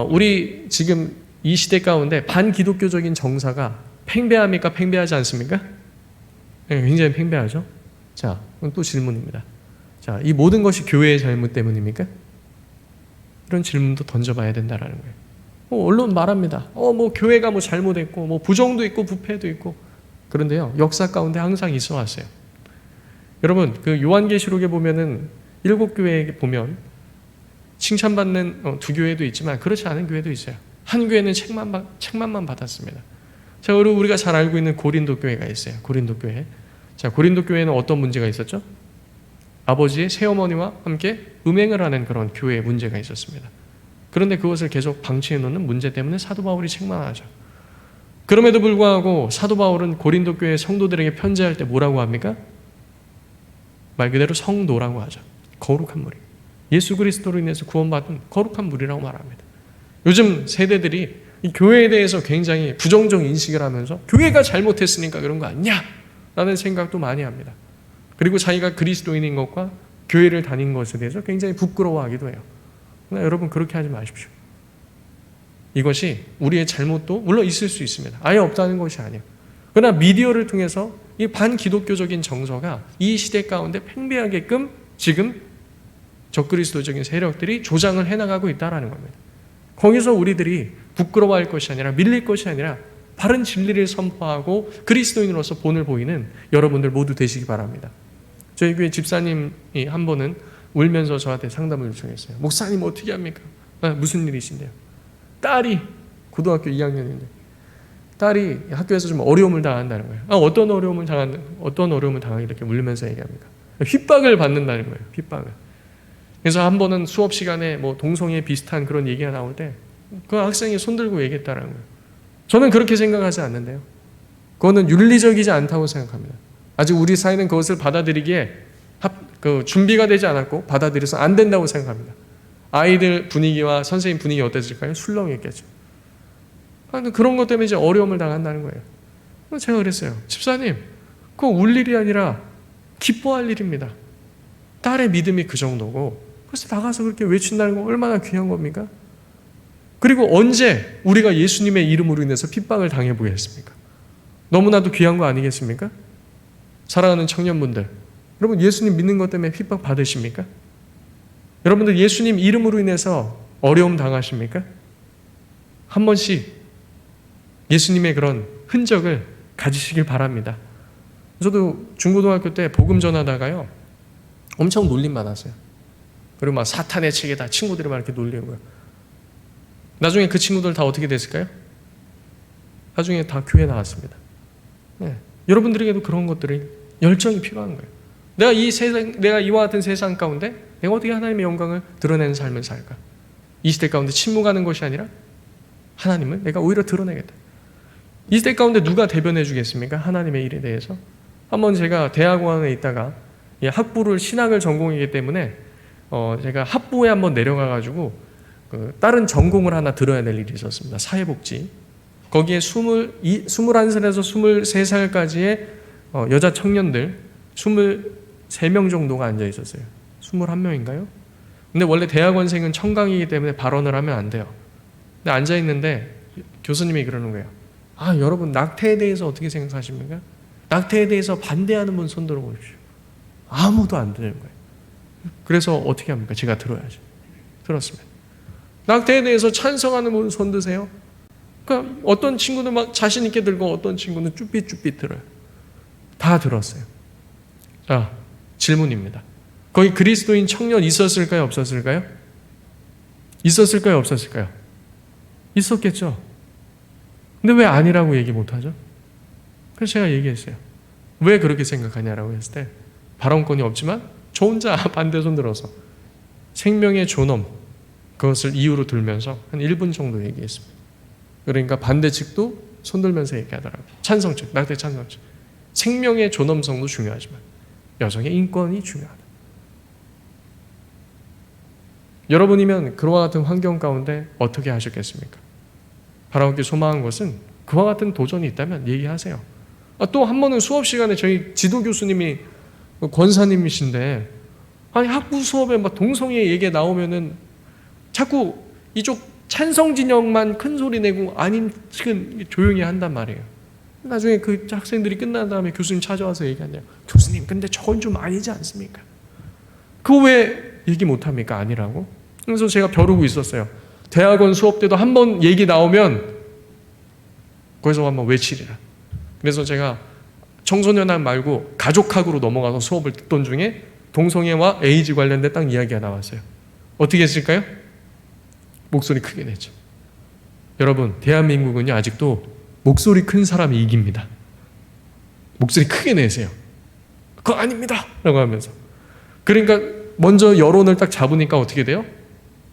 우리 지금 이 시대 가운데 반기독교적인 정서가 팽배합니까? 팽배하지 않습니까? 네, 굉장히 팽배하죠. 자, 그럼 또 질문입니다. 자, 이 모든 것이 교회의 잘못 때문입니까? 이런 질문도 던져봐야 된다라는 거예요. 언론 말합니다. 뭐 교회가 뭐 잘못했고, 뭐 부정도 있고, 부패도 있고. 그런데요, 역사 가운데 항상 있어 왔어요. 여러분, 그 요한계시록에 보면은 7교회에 보면 칭찬받는 2교회도 있지만 그렇지 않은 교회도 있어요. 한 교회는 책만만 받았습니다. 자, 그리고 우리가 잘 알고 있는 고린도 교회가 있어요. 고린도 교회. 자, 고린도 교회는 어떤 문제가 있었죠? 아버지의 새어머니와 함께 음행을 하는 그런 교회의 문제가 있었습니다. 그런데 그것을 계속 방치해 놓는 문제 때문에 사도 바울이 책망하죠. 그럼에도 불구하고 사도 바울은 고린도 교회 성도들에게 편지할 때 뭐라고 합니까? 말 그대로 성도라고 하죠. 거룩한 무리. 예수 그리스도로 인해서 구원받은 거룩한 무리라고 말합니다. 요즘 세대들이 이 교회에 대해서 굉장히 부정적 인식을 하면서 교회가 잘못했으니까 그런 거 아니냐? 라는 생각도 많이 합니다. 그리고 자기가 그리스도인인 것과 교회를 다닌 것에 대해서 굉장히 부끄러워하기도 해요. 그러나 여러분, 그렇게 하지 마십시오. 이것이 우리의 잘못도 물론 있을 수 있습니다. 아예 없다는 것이 아니에요. 그러나 미디어를 통해서 이 반기독교적인 정서가 이 시대 가운데 팽배하게끔 지금 적그리스도적인 세력들이 조장을 해나가고 있다는 겁니다. 거기서 우리들이 부끄러워할 것이 아니라 밀릴 것이 아니라 바른 진리를 선포하고 그리스도인으로서 본을 보이는 여러분들 모두 되시기 바랍니다. 저희 교회 집사님이 한 번은 울면서 저한테 상담을 요청했어요. 목사님 어떻게 합니까? 무슨 일이신데요? 딸이 고등학교 2학년인데 딸이 학교에서 좀 어려움을 당한다는 거예요. 어떤 어려움을 당하게 이렇게 울면서 얘기합니까? 핍박을 받는다는 거예요. 핍박을. 그래서 한 번은 수업 시간에 뭐 동성애 비슷한 그런 얘기가 나올 때 그 학생이 손들고 얘기했다는 거예요. 저는 그렇게 생각하지 않는데요. 그거는 윤리적이지 않다고 생각합니다. 아직 우리 사회는 그것을 받아들이기에 준비가 되지 않았고 받아들여서 안 된다고 생각합니다. 아이들 분위기와 선생님 분위기 어땠을까요? 술렁했겠죠. 그런 것 때문에 이제 어려움을 당한다는 거예요. 제가 그랬어요. 집사님, 그거 울 일이 아니라 기뻐할 일입니다. 딸의 믿음이 그 정도고 그래서 나가서 그렇게 외친다는 건 얼마나 귀한 겁니까? 그리고 언제 우리가 예수님의 이름으로 인해서 핍박을 당해보겠습니까? 너무나도 귀한 거 아니겠습니까? 사랑하는 청년분들, 여러분 예수님 믿는 것 때문에 핍박 받으십니까? 여러분들 예수님 이름으로 인해서 어려움 당하십니까? 한 번씩 예수님의 그런 흔적을 가지시길 바랍니다. 저도 중고등학교 때 복음 전하다가요, 엄청 놀림 받았어요. 그리고 막 사탄의 책에다 친구들이 막 이렇게 놀리고요. 나중에 그 친구들 다 어떻게 됐을까요? 나중에 다 교회 나왔습니다. 네. 여러분들에게도 그런 것들이 열정이 필요한 거예요. 내가 이와 같은 세상 가운데 내가 어떻게 하나님의 영광을 드러내는 삶을 살까? 이 시대 가운데 침묵하는 것이 아니라 하나님을 내가 오히려 드러내겠다. 이 시대 가운데 누가 대변해 주겠습니까? 하나님의 일에 대해서. 한번 제가 대학원에 있다가 학부를 신학을 전공이기 때문에 제가 학부에 한번 내려가가지고 다른 전공을 하나 들어야 될 일이 있었습니다. 사회복지. 거기에 21살에서 23살까지의 여자 청년들 23명 정도가 앉아 있었어요. 21명인가요? 근데 원래 대학원생은 청강이기 때문에 발언을 하면 안 돼요. 근데 앉아 있는데 교수님이 그러는 거예요. 아, 여러분 낙태에 대해서 어떻게 생각하십니까? 낙태에 대해서 반대하는 분 손 들어보십시오. 아무도 안 드는 거예요. 그래서 어떻게 합니까? 제가 들어야죠. 들었습니다. 낙태에 대해서 찬성하는 분 손 드세요. 그러니까 어떤 친구는 막 자신 있게 들고 어떤 친구는 쭈삣쭈삣 들어요. 다 들었어요. 자, 질문입니다. 거기 그리스도인 청년 있었을까요? 없었을까요? 있었을까요? 없었을까요? 있었겠죠. 근데 왜 아니라고 얘기 못하죠? 그래서 제가 얘기했어요. 왜 그렇게 생각하냐라고 했을 때 발언권이 없지만 저 혼자 반대손 들어서 생명의 존엄, 그것을 이유로 들면서 한 1분 정도 얘기했습니다. 그러니까 반대 측도 손들면서 얘기하더라고요. 찬성 측, 낙태 찬성 측. 생명의 존엄성도 중요하지만 여성의 인권이 중요하다. 여러분이면 그와 같은 환경 가운데 어떻게 하셨겠습니까? 바라옵기 소망한 것은 그와 같은 도전이 있다면 얘기하세요. 또 한 번은 수업 시간에 저희 지도 교수님이 권사님이신데, 아니 학부 수업에 막 동성애 얘기 나오면은 자꾸 이쪽 찬성 진영만 큰 소리 내고 아닌 측은 조용히 한단 말이에요. 나중에 그 학생들이 끝난 다음에 교수님 찾아와서 얘기하네요. 교수님, 근데 저건 좀 아니지 않습니까? 그거 왜 얘기 못합니까? 아니라고. 그래서 제가 벼르고 있었어요. 대학원 수업 때도 한 번 얘기 나오면 거기서 한번 외치리라. 그래서 제가 청소년학 말고 가족학으로 넘어가서 수업을 듣던 중에 동성애와 에이즈 관련된 딱 이야기가 나왔어요. 어떻게 했을까요? 목소리 크게 냈죠. 여러분, 대한민국은요 아직도 목소리 큰 사람이 이깁니다. 목소리 크게 내세요. 그거 아닙니다 라고 하면서. 그러니까 먼저 여론을 딱 잡으니까 어떻게 돼요?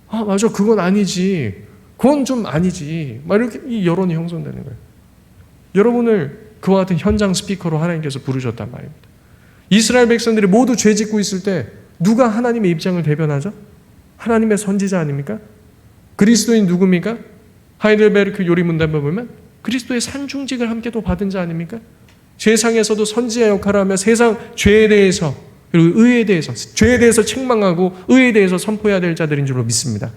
아 맞아, 그건 아니지, 그건 좀 아니지, 막 이렇게 이 여론이 형성되는 거예요. 여러분을 그와 같은 현장 스피커로 하나님께서 부르셨단 말입니다. 이스라엘 백성들이 모두 죄 짓고 있을 때 누가 하나님의 입장을 대변하죠? 하나님의 선지자 아닙니까? 그리스도인 누굽니까? 하이델베르크 요리문답에 보면 그리스도의 산중직을 함께 또 받은 자 아닙니까? 세상에서도 선지자 역할을 하며 세상 죄에 대해서 그리고 의에 대해서, 죄에 대해서 책망하고 의에 대해서 선포해야 될 자들인 줄로 믿습니다.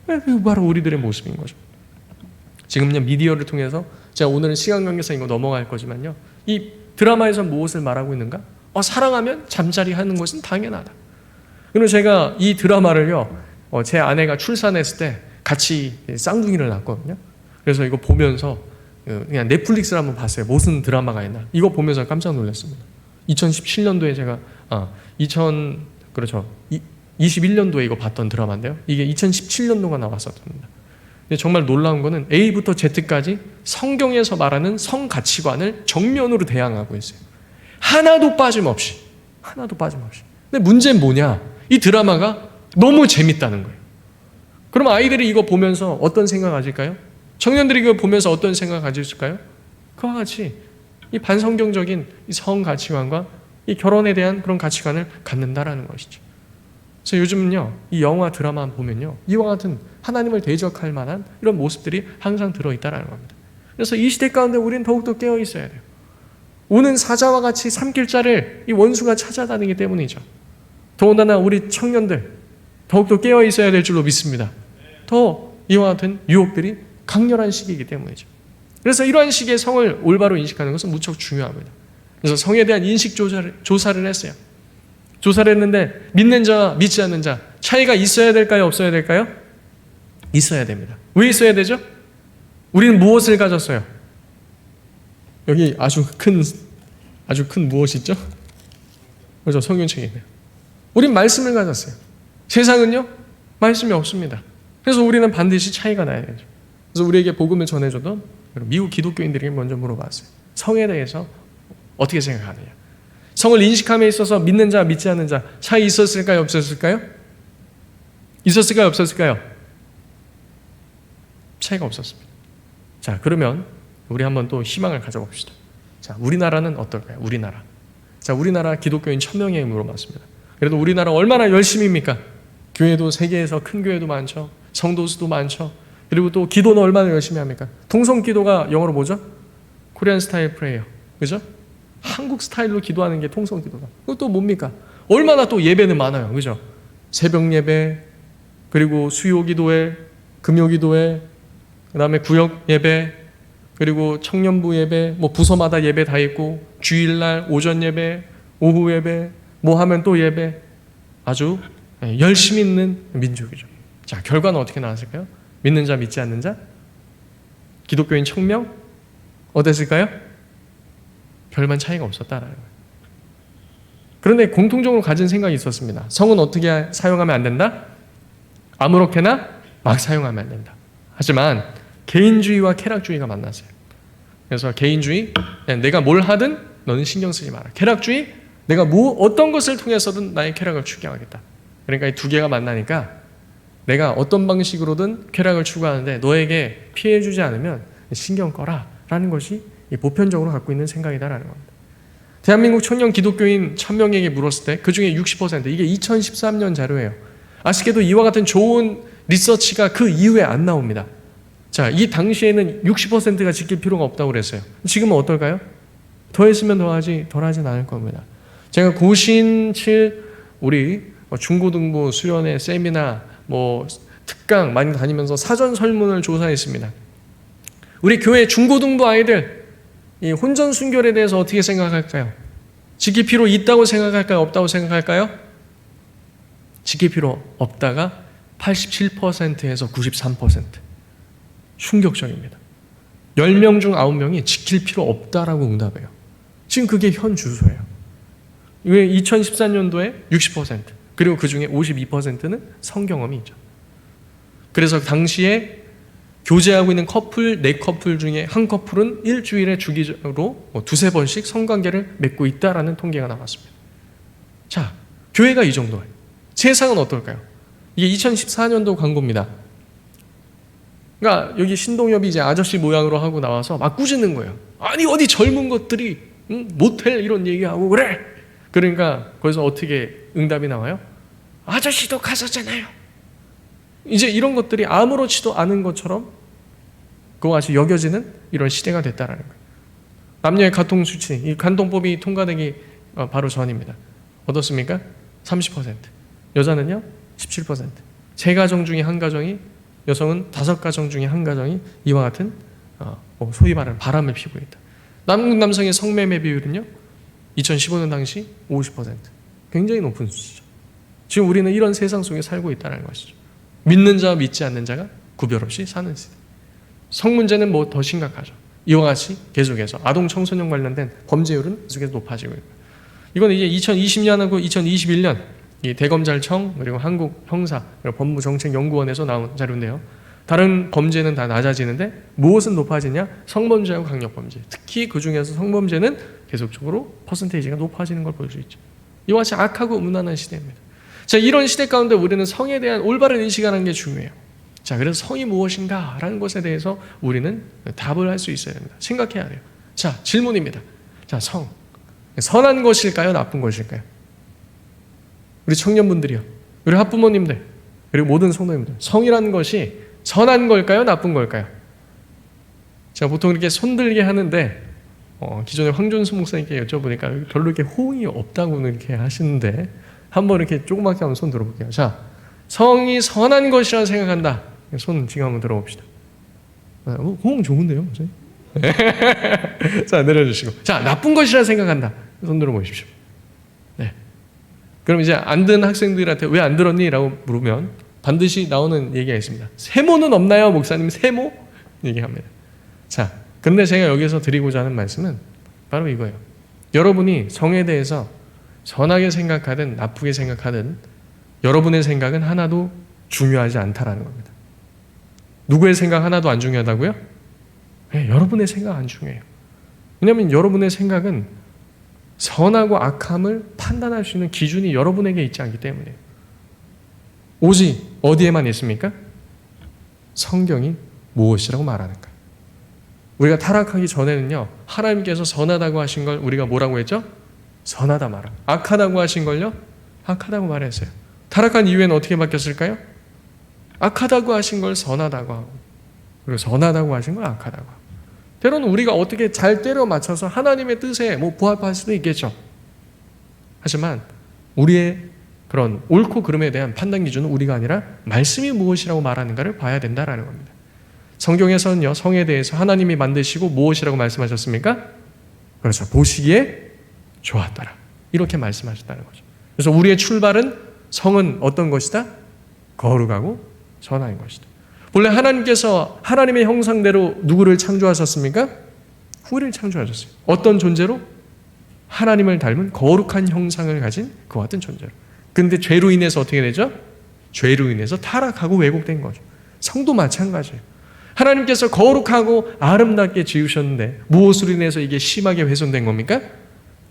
그게 바로 우리들의 모습인 거죠. 지금요 미디어를 통해서 제가 오늘은 시간 관계상 이거 넘어갈 거지만요, 이 드라마에서 무엇을 말하고 있는가? 사랑하면 잠자리 하는 것은 당연하다. 그리고 제가 이 드라마를요 제 아내가 출산했을 때 같이 쌍둥이를 낳았거든요. 그래서 이거 보면서 그냥 넷플릭스를 한번 봤어요. 무슨 드라마가 있나. 이거 보면서 깜짝 놀랐습니다. 2017년도에 제가 21년도에 이거 봤던 드라마인데요. 이게 2017년도가 나왔었습니다. 근데 정말 놀라운 거는 A부터 Z까지 성경에서 말하는 성 가치관을 정면으로 대항하고 있어요. 하나도 빠짐없이. 근데 문제는 뭐냐? 이 드라마가 너무 재밌다는 거예요. 그럼 아이들이 이거 보면서 어떤 생각 가질까요? 청년들이 이거 보면서 어떤 생각 가질까요? 그와 같이 이 반성경적인 이 성 가치관과 이 결혼에 대한 그런 가치관을 갖는다라는 것이죠. 그래서 요즘은요, 이 영화 드라마 보면요, 이와 같은 하나님을 대적할 만한 이런 모습들이 항상 들어있다라는 겁니다. 그래서 이 시대 가운데 우리는 더욱더 깨어 있어야 돼요. 오는 사자와 같이 삼킬 자를 이 원수가 찾아다니기 때문이죠. 더군다나 우리 청년들 더욱더 깨어 있어야 될 줄로 믿습니다. 더 이와 같은 유혹들이 강렬한 시기이기 때문이죠. 그래서 이러한 시기에 성을 올바로 인식하는 것은 무척 중요합니다. 그래서 성에 대한 인식 조사를 했어요. 조사를 했는데 믿는 자와 믿지 않는 자 차이가 있어야 될까요? 없어야 될까요? 있어야 됩니다. 왜 있어야 되죠? 우리는 무엇을 가졌어요? 여기 아주 큰 무엇이 있죠? 그렇죠? 성경책이네요. 우린 말씀을 가졌어요. 세상은요? 말씀이 없습니다. 그래서 우리는 반드시 차이가 나야 되죠. 그래서 우리에게 복음을 전해주던 미국 기독교인들에게 먼저 물어봤어요. 성에 대해서 어떻게 생각하느냐? 성을 인식함에 있어서 믿는 자, 믿지 않는 자 차이 있었을까요? 없었을까요? 있었을까요? 없었을까요? 차이가 없었습니다. 자, 그러면 우리 한번 또 희망을 가져봅시다. 자, 우리나라는 어떨까요? 우리나라. 자, 우리나라 기독교인 1000명에게 물어봤습니다. 그래도 우리나라 얼마나 열심입니까? 교회도 세계에서 큰 교회도 많죠. 성도 수도 많죠. 그리고 또 기도는 얼마나 열심히 합니까? 통성 기도가 영어로 뭐죠? 코리안 스타일 프레이어. 그죠? 한국 스타일로 기도하는 게 통성 기도다. 그것도 뭡니까? 얼마나 또 예배는 많아요. 그죠? 새벽 예배, 그리고 수요 기도회, 금요 기도회, 그 다음에 구역 예배, 그리고 청년부 예배, 뭐 부서마다 예배 다 있고, 주일날 오전 예배, 오후 예배, 뭐 하면 또 예배. 아주 열심히 있는 민족이죠. 자, 결과는 어떻게 나왔을까요? 믿는 자, 믿지 않는 자? 기독교인 1000명? 어땠을까요? 별반 차이가 없었다라는 거예요. 그런데 공통적으로 가진 생각이 있었습니다. 성은 어떻게 사용하면 안 된다? 아무렇게나 막 사용하면 안 된다. 하지만 개인주의와 쾌락주의가 만났어요. 그래서 개인주의, 내가 뭘 하든 너는 신경 쓰지 마라. 쾌락주의, 내가 어떤 것을 통해서든 나의 쾌락을 추구하겠다. 그러니까 이 두 개가 만나니까 내가 어떤 방식으로든 쾌락을 추구하는데 너에게 피해 주지 않으면 신경 꺼라 라는 것이 보편적으로 갖고 있는 생각이다라는 겁니다. 대한민국 청년 기독교인 1000명에게 물었을 때 그중에 60%, 이게 2013년 자료예요. 아쉽게도 이와 같은 좋은 리서치가 그 이후에 안 나옵니다. 자, 이 당시에는 60%가 지킬 필요가 없다고 그랬어요. 지금은 어떨까요? 더 했으면 더하지, 덜 하진 않을 겁니다. 제가 고신칠 우리 중고등부 수련회 세미나 특강 많이 다니면서 사전 설문을 조사했습니다. 우리 교회 중고등부 아이들 이 혼전 순결에 대해서 어떻게 생각할까요? 지킬 필요 있다고 생각할까요? 없다고 생각할까요? 지킬 필요 없다가 87%에서 93%. 충격적입니다. 10명 중 9명이 지킬 필요 없다라고 응답해요. 지금 그게 현 주소예요. 왜 2014년도에 60%, 그리고 그 중에 52%는 성경험이 있죠. 그래서 당시에 교제하고 있는 커플, 4커플 중에 한 커플은 일주일에 주기적으로 2-3번씩 성관계를 맺고 있다라는 통계가 나왔습니다. 자, 교회가 이 정도예요. 세상은 어떨까요? 이게 2014년도 광고입니다. 그러니까 여기 신동엽이 이제 아저씨 모양으로 하고 나와서 막 꾸짖는 거예요. 아니 어디 젊은 것들이 모텔 이런 얘기하고 그래. 그러니까 거기서 어떻게 응답이 나와요? 아저씨도 갔었잖아요. 이제 이런 것들이 아무렇지도 않은 것처럼 그와 같이 여겨지는 이런 시대가 됐다라는 거예요. 남녀의 가통 수치, 이 간통법이 통과되기 바로 전입니다. 어떻습니까? 30%. 여자는요? 17%. 3가정 중에 한 가정이, 여성은 5가정 중에 한 가정이 이와 같은 소위 말하는 바람을 피우고 있다. 남국 남성의 성매매 비율은요? 2015년 당시 50%. 굉장히 높은 수치죠. 지금 우리는 이런 세상 속에 살고 있다는 것이죠. 믿는 자와 믿지 않는 자가 구별 없이 사는 시대. 성 문제는 더 심각하죠. 이와 같이 계속해서 아동 청소년 관련된 범죄율은 계속해서 높아지고 있고요. 이건 이제 2020년하고 2021년 이 대검찰청 그리고 한국 형사 그리고 법무정책연구원에서 나온 자료인데요. 다른 범죄는 다 낮아지는데 무엇은 높아지냐? 성범죄하고 강력범죄. 특히 그 중에서 성범죄는 계속적으로 퍼센테이지가 높아지는 걸 볼 수 있죠. 이와 같이 악하고 음란한 시대입니다. 자, 이런 시대 가운데 우리는 성에 대한 올바른 인식하는 게 중요해요. 자, 그래서 성이 무엇인가? 라는 것에 대해서 우리는 답을 할 수 있어야 됩니다. 생각해야 돼요. 자, 질문입니다. 자, 성. 선한 것일까요? 나쁜 것일까요? 우리 청년분들이요. 우리 학부모님들. 그리고 모든 성도님들. 성이라는 것이 선한 걸까요? 나쁜 걸까요? 제가 보통 이렇게 손들게 하는데 기존에 황준수 목사님께 여쭤보니까 별로 이렇게 호응이 없다고 이렇게 하시는데 한번 이렇게 조그맣게 한번 손 들어볼게요. 자, 성이 선한 것이라 생각한다. 손 지금 한번 들어봅시다. 호응 좋은데요, 목사님? 자, 내려주시고. 자, 나쁜 것이라 생각한다. 손 들어보십시오. 네. 그럼 이제 안 든 학생들한테 왜 안 들었니? 라고 물으면 반드시 나오는 얘기가 있습니다. 세모는 없나요, 목사님? 세모? 얘기합니다. 자, 근데 제가 여기서 드리고자 하는 말씀은 바로 이거예요. 여러분이 성에 대해서 선하게 생각하든 나쁘게 생각하든 여러분의 생각은 하나도 중요하지 않다라는 겁니다. 누구의 생각 하나도 안 중요하다고요? 네, 여러분의 생각 안 중요해요. 왜냐하면 여러분의 생각은 선하고 악함을 판단할 수 있는 기준이 여러분에게 있지 않기 때문이에요. 오직 어디에만 있습니까? 성경이 무엇이라고 말하는가? 우리가 타락하기 전에는요, 하나님께서 선하다고 하신 걸 우리가 뭐라고 했죠? 선하다 말하고, 악하다고 하신 걸요, 악하다고 말했어요. 타락한 이후에는 어떻게 바뀌었을까요? 악하다고 하신 걸 선하다고 하고, 그리고 선하다고 하신 걸 악하다고 하고. 때로는 우리가 어떻게 잘 때려 맞춰서 하나님의 뜻에 부합할 수도 있겠죠. 하지만 우리의 그런 옳고 그름에 대한 판단 기준은 우리가 아니라 말씀이 무엇이라고 말하는가를 봐야 된다라는 겁니다. 성경에서는요, 성에 대해서 하나님이 만드시고 무엇이라고 말씀하셨습니까? 그렇죠. 보시기에 좋았더라. 이렇게 말씀하셨다는 거죠. 그래서 우리의 출발은 성은 어떤 것이다? 거룩하고 선한 것이다. 본래 하나님께서 하나님의 형상대로 누구를 창조하셨습니까? 우리를 창조하셨어요. 어떤 존재로? 하나님을 닮은 거룩한 형상을 가진 그와 같은 존재로. 근데 죄로 인해서 어떻게 되죠? 죄로 인해서 타락하고 왜곡된 거죠. 성도 마찬가지예요. 하나님께서 거룩하고 아름답게 지으셨는데 무엇으로 인해서 이게 심하게 훼손된 겁니까?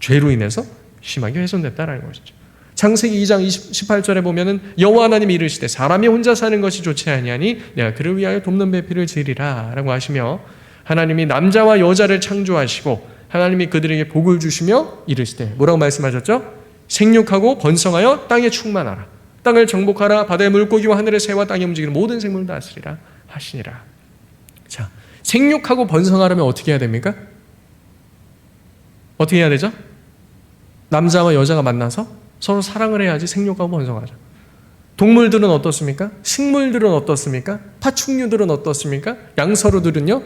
죄로 인해서 심하게 훼손됐다는 것이죠. 창세기 2장 18절에 보면은 여호와 하나님이 이르시되 사람이 혼자 사는 것이 좋지 아니하니 내가 그를 위하여 돕는 배필을 지으리라 라고 하시며, 하나님이 남자와 여자를 창조하시고 하나님이 그들에게 복을 주시며 이르시되 뭐라고 말씀하셨죠? 생육하고 번성하여 땅에 충만하라. 땅을 정복하라. 바다의 물고기와 하늘의 새와 땅에 움직이는 모든 생물을 다스리라 하시니라. 자, 생육하고 번성하려면 어떻게 해야 됩니까? 어떻게 해야 되죠? 남자와 여자가 만나서 서로 사랑을 해야지 생육하고 번성하죠. 동물들은 어떻습니까? 식물들은 어떻습니까? 파충류들은 어떻습니까? 양서류들은요,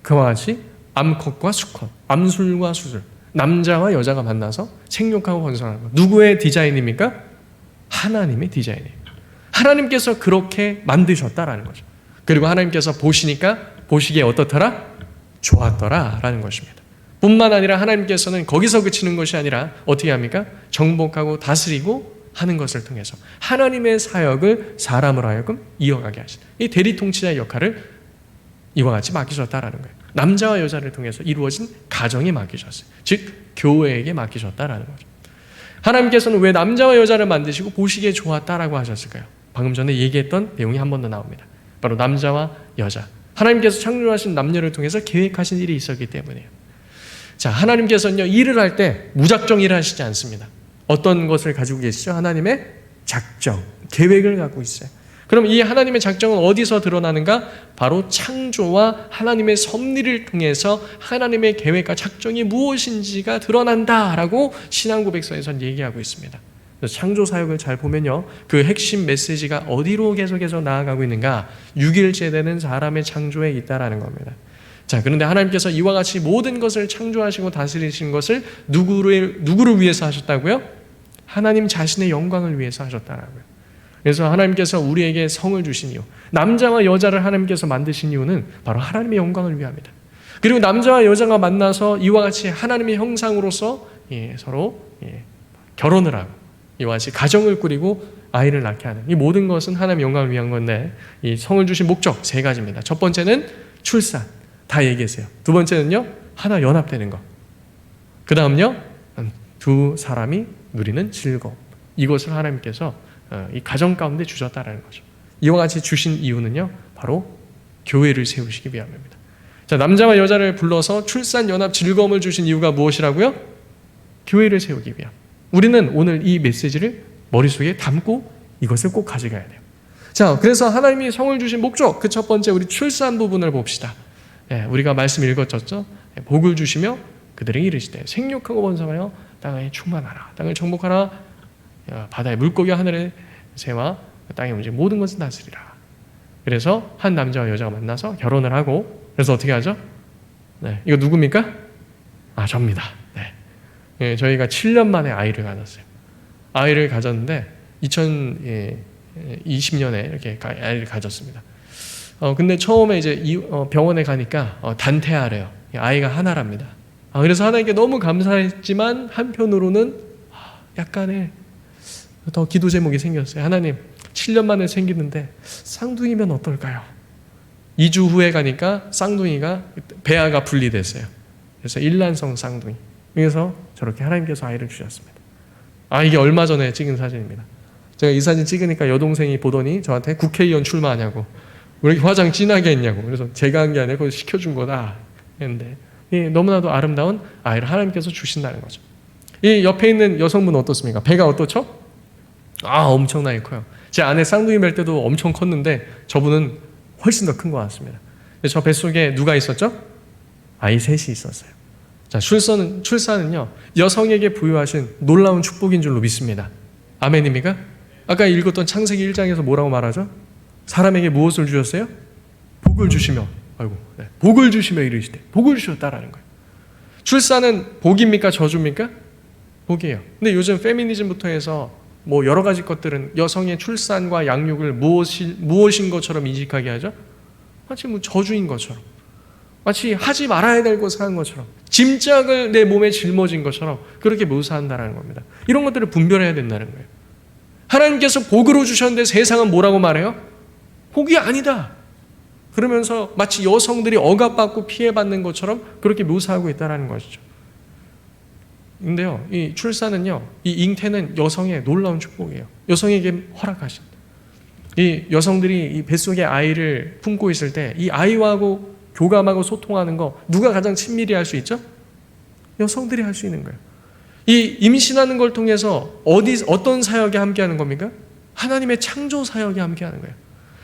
그와 같이 암컷과 수컷, 암술과 수술, 남자와 여자가 만나서 생육하고 번성하는 것. 누구의 디자인입니까? 하나님의 디자인이에요. 하나님께서 그렇게 만드셨다라는 거죠. 그리고 하나님께서 보시니까 보시기에 어떻더라? 좋았더라 라는 것입니다. 뿐만 아니라 하나님께서는 거기서 그치는 것이 아니라 어떻게 합니까? 정복하고 다스리고 하는 것을 통해서 하나님의 사역을 사람으로 하여금 이어가게 하신 이 대리통치자의 역할을 이와 같이 맡기셨다라는 거예요. 남자와 여자를 통해서 이루어진 가정에 맡기셨어요. 즉 교회에게 맡기셨다라는 거죠. 하나님께서는 왜 남자와 여자를 만드시고 보시기에 좋았다라고 하셨을까요? 방금 전에 얘기했던 내용이 한 번 더 나옵니다. 바로 남자와 여자, 하나님께서 창조하신 남녀를 통해서 계획하신 일이 있었기 때문이에요. 자, 하나님께서는요, 일을 할 때 무작정 일을 하시지 않습니다. 어떤 것을 가지고 계시죠? 하나님의 작정, 계획을 갖고 있어요. 그럼 이 하나님의 작정은 어디서 드러나는가? 바로 창조와 하나님의 섭리를 통해서 하나님의 계획과 작정이 무엇인지가 드러난다라고 신앙고백서에서는 얘기하고 있습니다. 창조 사역을 잘 보면요, 그 핵심 메시지가 어디로 계속해서 나아가고 있는가? 6일째 되는 사람의 창조에 있다라는 겁니다. 자, 그런데 하나님께서 이와 같이 모든 것을 창조하시고 다스리신 것을 누구를 위해서 하셨다고요? 하나님 자신의 영광을 위해서 하셨다라고요. 그래서 하나님께서 우리에게 성을 주신 이유, 남자와 여자를 하나님께서 만드신 이유는 바로 하나님의 영광을 위함이다. 그리고 남자와 여자가 만나서 이와 같이 하나님의 형상으로서 서로 결혼을 하고 이와 같이 가정을 꾸리고 아이를 낳게 하는 이 모든 것은 하나님의 영광을 위한 건데, 이 성을 주신 목적 3가지입니다. 첫 번째는 출산, 다 얘기했어요. 두 번째는요, 하나 연합되는 것. 그 다음요, 두 사람이 누리는 즐거움. 이것을 하나님께서 이 가정 가운데 주셨다라는 거죠. 이와 같이 주신 이유는요, 바로 교회를 세우시기 위함입니다. 자, 남자와 여자를 불러서 출산, 연합, 즐거움을 주신 이유가 무엇이라고요? 교회를 세우기 위함. 우리는 오늘 이 메시지를 머릿속에 담고 이것을 꼭 가져가야 돼요. 자, 그래서 하나님이 성을 주신 목적, 그 첫 번째 우리 출산 부분을 봅시다. 우리가 말씀 읽었죠? 복을 주시며 그들에게 이르시되 생육하고 번성하여 땅에 충만하라. 땅을 정복하라. 바다의 물고기와 하늘의 새와 땅에 움직이는 모든 것을 다스리라. 그래서 한 남자와 여자가 만나서 결혼을 하고, 그래서 어떻게 하죠? 네, 이거 누굽니까? 접니다. 네. 예, 저희가 7년 만에 아이를 가졌어요. 아이를 가졌는데 2020년에 이렇게 아이를 가졌습니다. 근데 처음에 이제 병원에 가니까 단태아래요. 아이가 하나랍니다. 그래서 하나님께 너무 감사했지만 한편으로는 약간의 더 기도 제목이 생겼어요. 하나님, 7년 만에 생기는데 쌍둥이면 어떨까요? 2주 후에 가니까 쌍둥이가 배아가 분리됐어요. 그래서 일란성 쌍둥이. 그래서 저렇게 하나님께서 아이를 주셨습니다. 이게 얼마 전에 찍은 사진입니다. 제가 이 사진 찍으니까 여동생이 보더니 저한테 국회의원 출마하냐고, 왜 이렇게 화장 진하게 했냐고. 그래서 제가 한 게 아니라 그걸 시켜준 거다 했는데, 너무나도 아름다운 아이를 하나님께서 주신다는 거죠. 이 옆에 있는 여성분은 어떻습니까? 배가 어떻죠? 엄청나게 커요. 제 아내 쌍둥이 뵐 때도 엄청 컸는데 저분은 훨씬 더 큰 것 같습니다. 저 뱃속에 누가 있었죠? 아이 셋이 있었어요. 자, 출산은요, 여성에게 부여하신 놀라운 축복인 줄로 믿습니다. 아멘입니까? 아까 읽었던 창세기 1장에서 뭐라고 말하죠? 사람에게 무엇을 주셨어요? 복을 주시며, 복을 주시며 이르시되, 복을 주셨다라는 거예요. 출산은 복입니까? 저주입니까? 복이에요. 근데 요즘 페미니즘부터 해서 여러 가지 것들은 여성의 출산과 양육을 무엇인 것처럼 인식하게 하죠? 마치 저주인 것처럼, 마치 하지 말아야 될 것을 한 것처럼, 짐짝을 내 몸에 짊어진 것처럼 그렇게 묘사한다는 겁니다. 이런 것들을 분별해야 된다는 거예요. 하나님께서 복으로 주셨는데 세상은 뭐라고 말해요? 복이 아니다. 그러면서 마치 여성들이 억압받고 피해받는 것처럼 그렇게 묘사하고 있다는 것이죠. 근데요, 이 출산은요, 이 잉태는 여성의 놀라운 축복이에요. 여성에게 허락하신. 이 여성들이 이 뱃속에 아이를 품고 있을 때 이 아이하고 교감하고 소통하는 거 누가 가장 친밀히 할 수 있죠? 여성들이 할 수 있는 거예요. 이 임신하는 걸 통해서 어떤 사역에 함께하는 겁니까? 하나님의 창조 사역에 함께하는 거예요.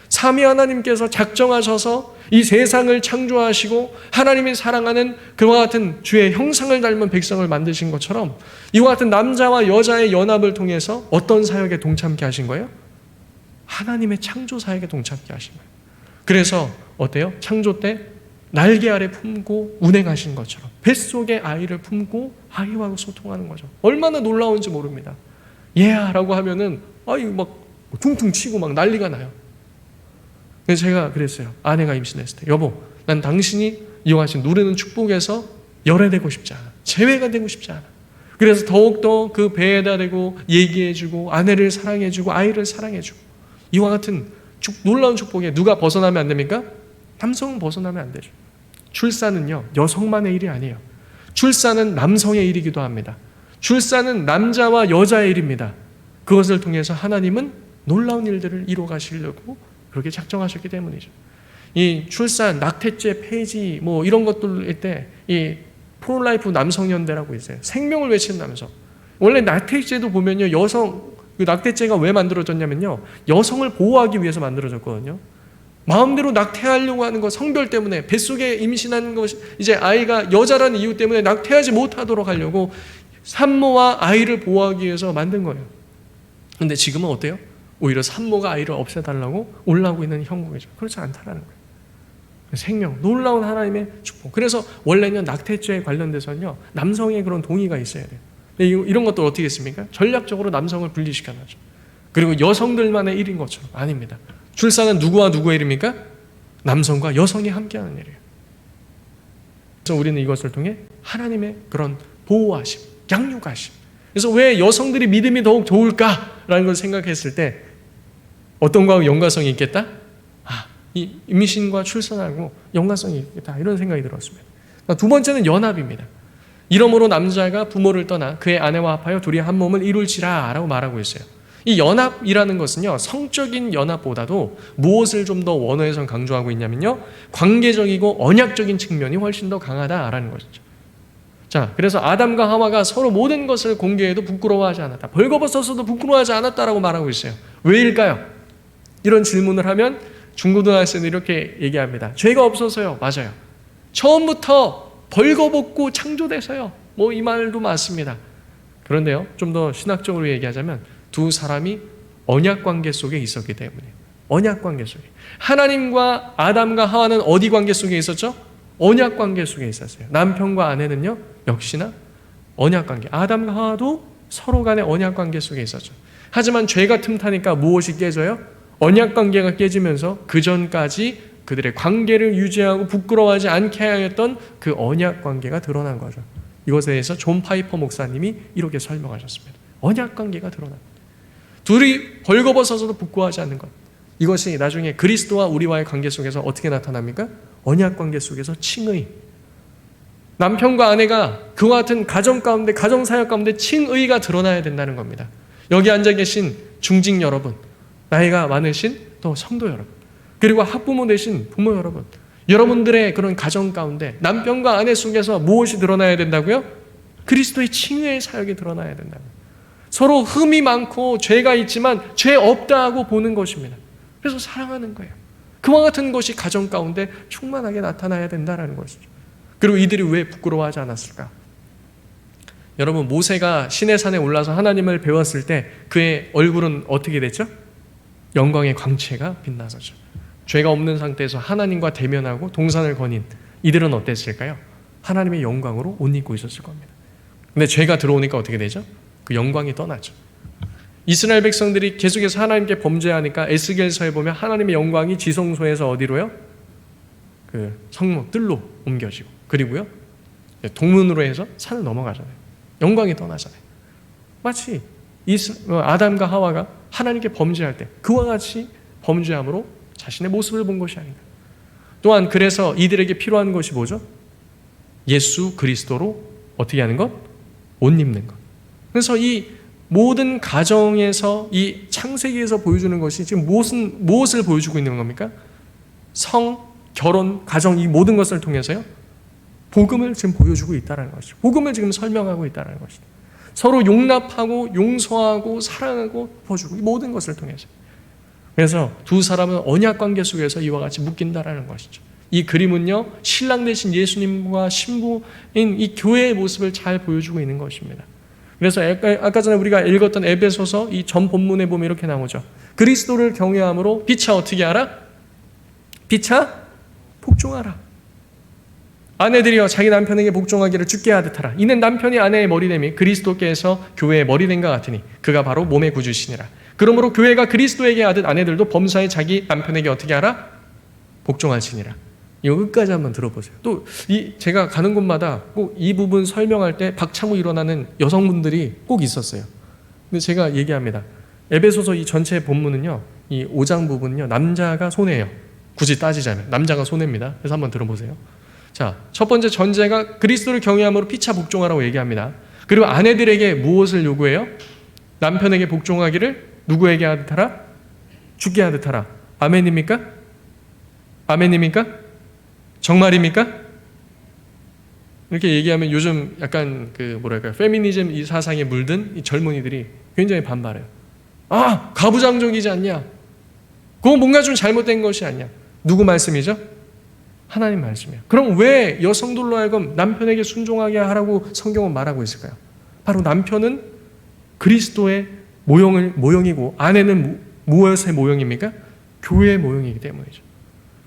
삼위 하나님께서 작정하셔서 이 세상을 창조하시고 하나님이 사랑하는 그와 같은 주의 형상을 닮은 백성을 만드신 것처럼 이와 같은 남자와 여자의 연합을 통해서 어떤 사역에 동참케 하신 거예요? 하나님의 창조 사역에 동참케 하신 거예요. 그래서 어때요? 창조 때 날개 아래 품고 운행하신 것처럼 뱃속에 아이를 품고 아이와 소통하는 거죠. 얼마나 놀라운지 모릅니다. 라고 하면은 막 퉁퉁 치고 막 난리가 나요. 그래서 제가 그랬어요. 아내가 임신했을 때, 여보, 난 당신이 이용하신 누리는 축복에서 열애되고 싶지 않아. 제외가 되고 싶지 않아. 그래서 더욱더 그 배에다 대고 얘기해주고 아내를 사랑해주고 아이를 사랑해주고 이와 같은 놀라운 축복에 누가 벗어나면 안 됩니까? 남성은 벗어나면 안 되죠. 출산은요, 여성만의 일이 아니에요. 출산은 남성의 일이기도 합니다. 출산은 남자와 여자의 일입니다. 그것을 통해서 하나님은 놀라운 일들을 이루어 가시려고 그렇게 작정하셨기 때문이죠. 이 출산, 낙태죄 폐지 이런 것들 때 이 프로라이프 남성연대라고 있어요. 생명을 외치는 남성. 원래 낙태죄도 보면요, 낙태죄가 왜 만들어졌냐면요, 여성을 보호하기 위해서 만들어졌거든요. 마음대로 낙태하려고 하는 거, 성별 때문에 뱃속에 임신하는 것이 이제 아이가 여자라는 이유 때문에 낙태하지 못하도록 하려고 산모와 아이를 보호하기 위해서 만든 거예요. 근데 지금은 어때요? 오히려 산모가 아이를 없애달라고 올라오고 있는 형국이죠. 그렇지 않다라는 거예요. 생명, 놀라운 하나님의 축복. 그래서 원래는 낙태죄에 관련돼서는요, 남성의 그런 동의가 있어야 돼요. 이런 것도 어떻게 했습니까? 전략적으로 남성을 분리시켜놨죠. 그리고 여성들만의 일인 것처럼. 아닙니다. 출산은 누구와 누구의 일입니까? 남성과 여성이 함께하는 일이에요. 그래서 우리는 이것을 통해 하나님의 그런 보호하심, 양육하심. 그래서 왜 여성들이 믿음이 더욱 좋을까라는 걸 생각했을 때 어떤 거하고 연관성이 있겠다? 이 임신과 출산하고 연관성이 있겠다, 이런 생각이 들었습니다. 두 번째는 연합입니다. 이러므로 남자가 부모를 떠나 그의 아내와 합하여 둘이 한 몸을 이룰지라 라고 말하고 있어요. 이 연합이라는 것은요, 성적인 연합보다도 무엇을 좀 더 원어에서 강조하고 있냐면요, 관계적이고 언약적인 측면이 훨씬 더 강하다라는 것이죠. 자, 그래서 아담과 하와가 서로 모든 것을 공개해도 부끄러워하지 않았다. 벌거벗었어도 부끄러워하지 않았다라고 말하고 있어요. 왜일까요? 이런 질문을 하면 중고등학생들이 이렇게 얘기합니다. 죄가 없어서요. 맞아요. 처음부터 벌거벗고 창조돼서요. 이 말도 맞습니다. 그런데요, 좀 더 신학적으로 얘기하자면 두 사람이 언약 관계 속에 있었기 때문에, 언약 관계 속에. 하나님과 아담과 하와는 어디 관계 속에 있었죠? 언약 관계 속에 있었어요. 남편과 아내는요, 역시나 언약 관계. 아담과 하와도 서로 간의 언약 관계 속에 있었죠. 하지만 죄가 틈타니까 무엇이 깨져요? 언약 관계가 깨지면서 그 전까지 그들의 관계를 유지하고 부끄러워하지 않게 하였던 그 언약 관계가 드러난 거죠. 이것에 대해서 존 파이퍼 목사님이 이렇게 설명하셨습니다. 언약 관계가 드러난 것. 둘이 벌거벗어서도 부끄러워하지 않는 것. 이것이 나중에 그리스도와 우리와의 관계 속에서 어떻게 나타납니까? 언약 관계 속에서 칭의. 남편과 아내가 그와 같은 가정 가운데, 가정사역 가운데 칭의가 드러나야 된다는 겁니다. 여기 앉아 계신 중직 여러분, 나이가 많으신 또 성도 여러분, 그리고 학부모 되신 부모 여러분, 여러분들의 그런 가정 가운데 남편과 아내 속에서 무엇이 드러나야 된다고요? 그리스도의 칭의의 사역이 드러나야 된다고요. 서로 흠이 많고 죄가 있지만 죄 없다고 보는 것입니다. 그래서 사랑하는 거예요. 그와 같은 것이 가정 가운데 충만하게 나타나야 된다는 것이죠. 그리고 이들이 왜 부끄러워하지 않았을까? 여러분, 모세가 시내산에 올라서 하나님을 배웠을 때 그의 얼굴은 어떻게 됐죠? 영광의 광채가 빛나서죠. 죄가 없는 상태에서 하나님과 대면하고 동산을 거닌 이들은 어땠을까요? 하나님의 영광으로 옷 입고 있었을 겁니다. 근데 죄가 들어오니까 어떻게 되죠? 그 영광이 떠나죠. 이스라엘 백성들이 계속해서 하나님께 범죄하니까 에스겔서에 보면 하나님의 영광이 지성소에서 어디로요? 그 성문 뜰로 옮겨지고, 그리고요 동문으로 해서 산을 넘어가잖아요. 영광이 떠나잖아요. 마치 아담과 하와가 하나님께 범죄할 때 그와 같이 범죄함으로 자신의 모습을 본 것이 아닌가. 또한 그래서 이들에게 필요한 것이 뭐죠? 예수 그리스도로 어떻게 하는 것? 옷 입는 것. 그래서 이 모든 가정에서 이 창세기에서 보여주는 것이 지금 무엇을 보여주고 있는 겁니까? 성, 결혼, 가정 이 모든 것을 통해서요 복음을 지금 보여주고 있다는 것이죠. 복음을 지금 설명하고 있다는 것이죠. 서로 용납하고 용서하고 사랑하고 퍼주고 이 모든 것을 통해서. 그래서 두 사람은 언약 관계 속에서 이와 같이 묶인다라는 것이죠. 이 그림은요 신랑 되신 예수님과 신부인 이 교회의 모습을 잘 보여주고 있는 것입니다. 그래서 아까 전에 우리가 읽었던 에베소서 이 전 본문에 보면 이렇게 나오죠. 그리스도를 경외함으로 피차 어떻게 하라? 피차 복종하라. 아내들이여 자기 남편에게 복종하기를 주께 하듯 하라. 이는 남편이 아내의 머리됨이 그리스도께서 교회의 머리됨과 같으니 그가 바로 몸의 구주시니라. 그러므로 교회가 그리스도에게 하듯 아내들도 범사에 자기 남편에게 어떻게 하라? 복종하시니라. 이거 끝까지 한번 들어보세요. 또 제가 가는 곳마다 꼭 이 부분 설명할 때 박차고 일어나는 여성분들이 꼭 있었어요. 근데 제가 얘기합니다. 에베소서 이 전체 본문은요, 이 5장 부분은요, 남자가 손해예요. 굳이 따지자면 남자가 손해입니다. 그래서 한번 들어보세요. 자, 첫 번째 전제가 그리스도를 경외함으로 피차 복종하라고 얘기합니다. 그리고 아내들에게 무엇을 요구해요? 남편에게 복종하기를 누구에게 하듯 하라? 주께 하듯 하라. 아멘입니까? 아멘입니까? 정말입니까? 이렇게 얘기하면 요즘 약간 페미니즘 이 사상에 물든 이 젊은이들이 굉장히 반발해요. 아, 가부장적이지 않냐? 그건 뭔가 좀 잘못된 것이 아니냐? 누구 말씀이죠? 하나님 말씀이에요. 그럼 왜 여성들로 하여금 남편에게 순종하게 하라고 성경은 말하고 있을까요? 바로 남편은 그리스도의 모형이고 아내는 무엇의 모형입니까? 교회의 모형이기 때문이죠.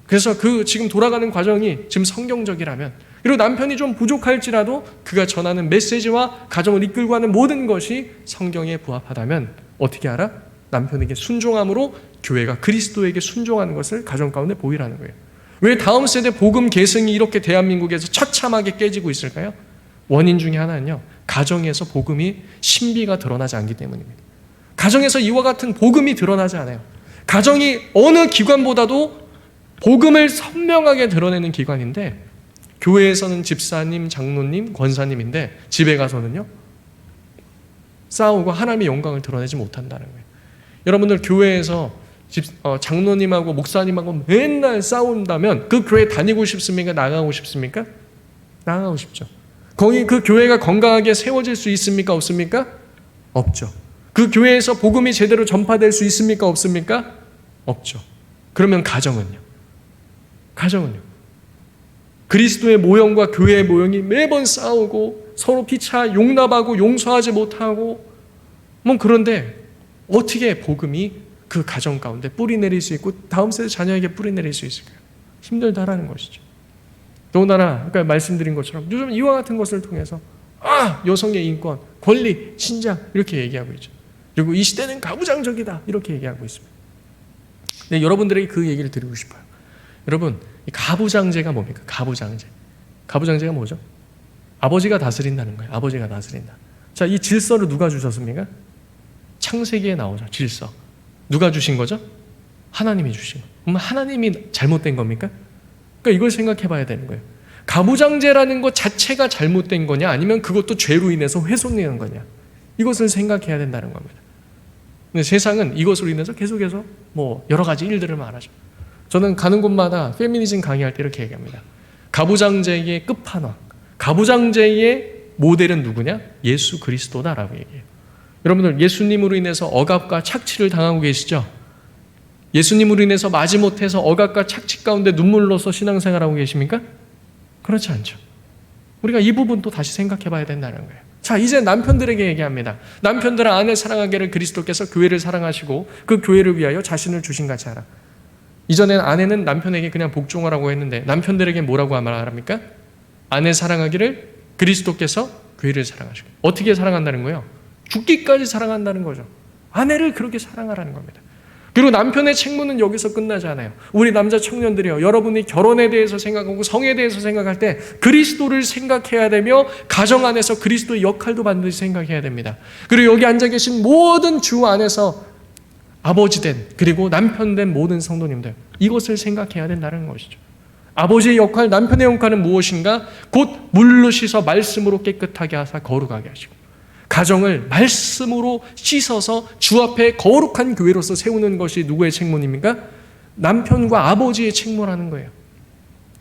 그래서 지금 돌아가는 과정이 지금 성경적이라면, 그리고 남편이 좀 부족할지라도 그가 전하는 메시지와 가정을 이끌고 하는 모든 것이 성경에 부합하다면 어떻게 하라? 남편에게 순종함으로 교회가 그리스도에게 순종하는 것을 가정 가운데 보이라는 거예요. 왜 다음 세대 복음 계승이 이렇게 대한민국에서 처참하게 깨지고 있을까요? 원인 중에 하나는요, 가정에서 복음이 신비가 드러나지 않기 때문입니다. 가정에서 이와 같은 복음이 드러나지 않아요. 가정이 어느 기관보다도 복음을 선명하게 드러내는 기관인데, 교회에서는 집사님, 장로님, 권사님인데 집에 가서는요 싸우고 하나님의 영광을 드러내지 못한다는 거예요. 여러분들 교회에서 장로님하고 목사님하고 맨날 싸운다면 그 교회 다니고 싶습니까? 나가고 싶습니까? 나가고 싶죠. 거기 그 교회가 건강하게 세워질 수 있습니까? 없습니까? 없죠. 그 교회에서 복음이 제대로 전파될 수 있습니까? 없습니까? 없죠. 그러면 가정은요? 그리스도의 모형과 교회의 모형이 매번 싸우고 서로 피차 용납하고 용서하지 못하고 그런데 어떻게 복음이 그 가정 가운데 뿌리 내릴 수 있고 다음 세대 자녀에게 뿌리 내릴 수 있을까요? 힘들다라는 것이죠. 더군다나 아까 말씀드린 것처럼 요즘 이와 같은 것을 통해서 여성의 인권, 권리, 신장 이렇게 얘기하고 있죠. 그리고 이 시대는 가부장적이다 이렇게 얘기하고 있습니다. 근데 여러분들에게 그 얘기를 드리고 싶어요. 여러분, 이 가부장제가 뭡니까? 가부장제가 뭐죠? 아버지가 다스린다는 거예요. 아버지가 다스린다. 자, 이 질서를 누가 주셨습니까? 창세기에 나오죠. 질서. 누가 주신 거죠? 하나님이 주신 거. 그럼 하나님이 잘못된 겁니까? 그러니까 이걸 생각해 봐야 되는 거예요. 가부장제라는 것 자체가 잘못된 거냐, 아니면 그것도 죄로 인해서 훼손되는 거냐, 이것을 생각해야 된다는 겁니다. 근데 세상은 이것으로 인해서 계속해서 여러 가지 일들을 말하죠. 저는 가는 곳마다 페미니즘 강의할 때 이렇게 얘기합니다. 가부장제의 끝판왕, 가부장제의 모델은 누구냐? 예수 그리스도다라고 얘기해요. 여러분들, 예수님으로 인해서 억압과 착취를 당하고 계시죠? 예수님으로 인해서 마지못해서 억압과 착취 가운데 눈물로서 신앙생활하고 계십니까? 그렇지 않죠. 우리가 이 부분도 다시 생각해 봐야 된다는 거예요. 자, 이제 남편들에게 얘기합니다. 남편들아, 아내 사랑하기를 그리스도께서 교회를 사랑하시고 그 교회를 위하여 자신을 주신 같이 하라. 이전에는 아내는 남편에게 그냥 복종하라고 했는데 남편들에게 뭐라고 말합니까? 아내 사랑하기를 그리스도께서 교회를 사랑하시고. 어떻게 사랑한다는 거예요? 죽기까지 사랑한다는 거죠. 아내를 그렇게 사랑하라는 겁니다. 그리고 남편의 책무는 여기서 끝나지 않아요. 우리 남자 청년들이요, 여러분이 결혼에 대해서 생각하고 성에 대해서 생각할 때 그리스도를 생각해야 되며 가정 안에서 그리스도의 역할도 반드시 생각해야 됩니다. 그리고 여기 앉아 계신 모든 주 안에서 아버지 된, 그리고 남편 된 모든 성도님들, 이것을 생각해야 된다는 것이죠. 아버지의 역할, 남편의 역할은 무엇인가? 곧 물로 씻어 말씀으로 깨끗하게 하사 거룩하게 하시고, 가정을 말씀으로 씻어서 주 앞에 거룩한 교회로서 세우는 것이 누구의 책무입니까? 남편과 아버지의 책무라는 거예요.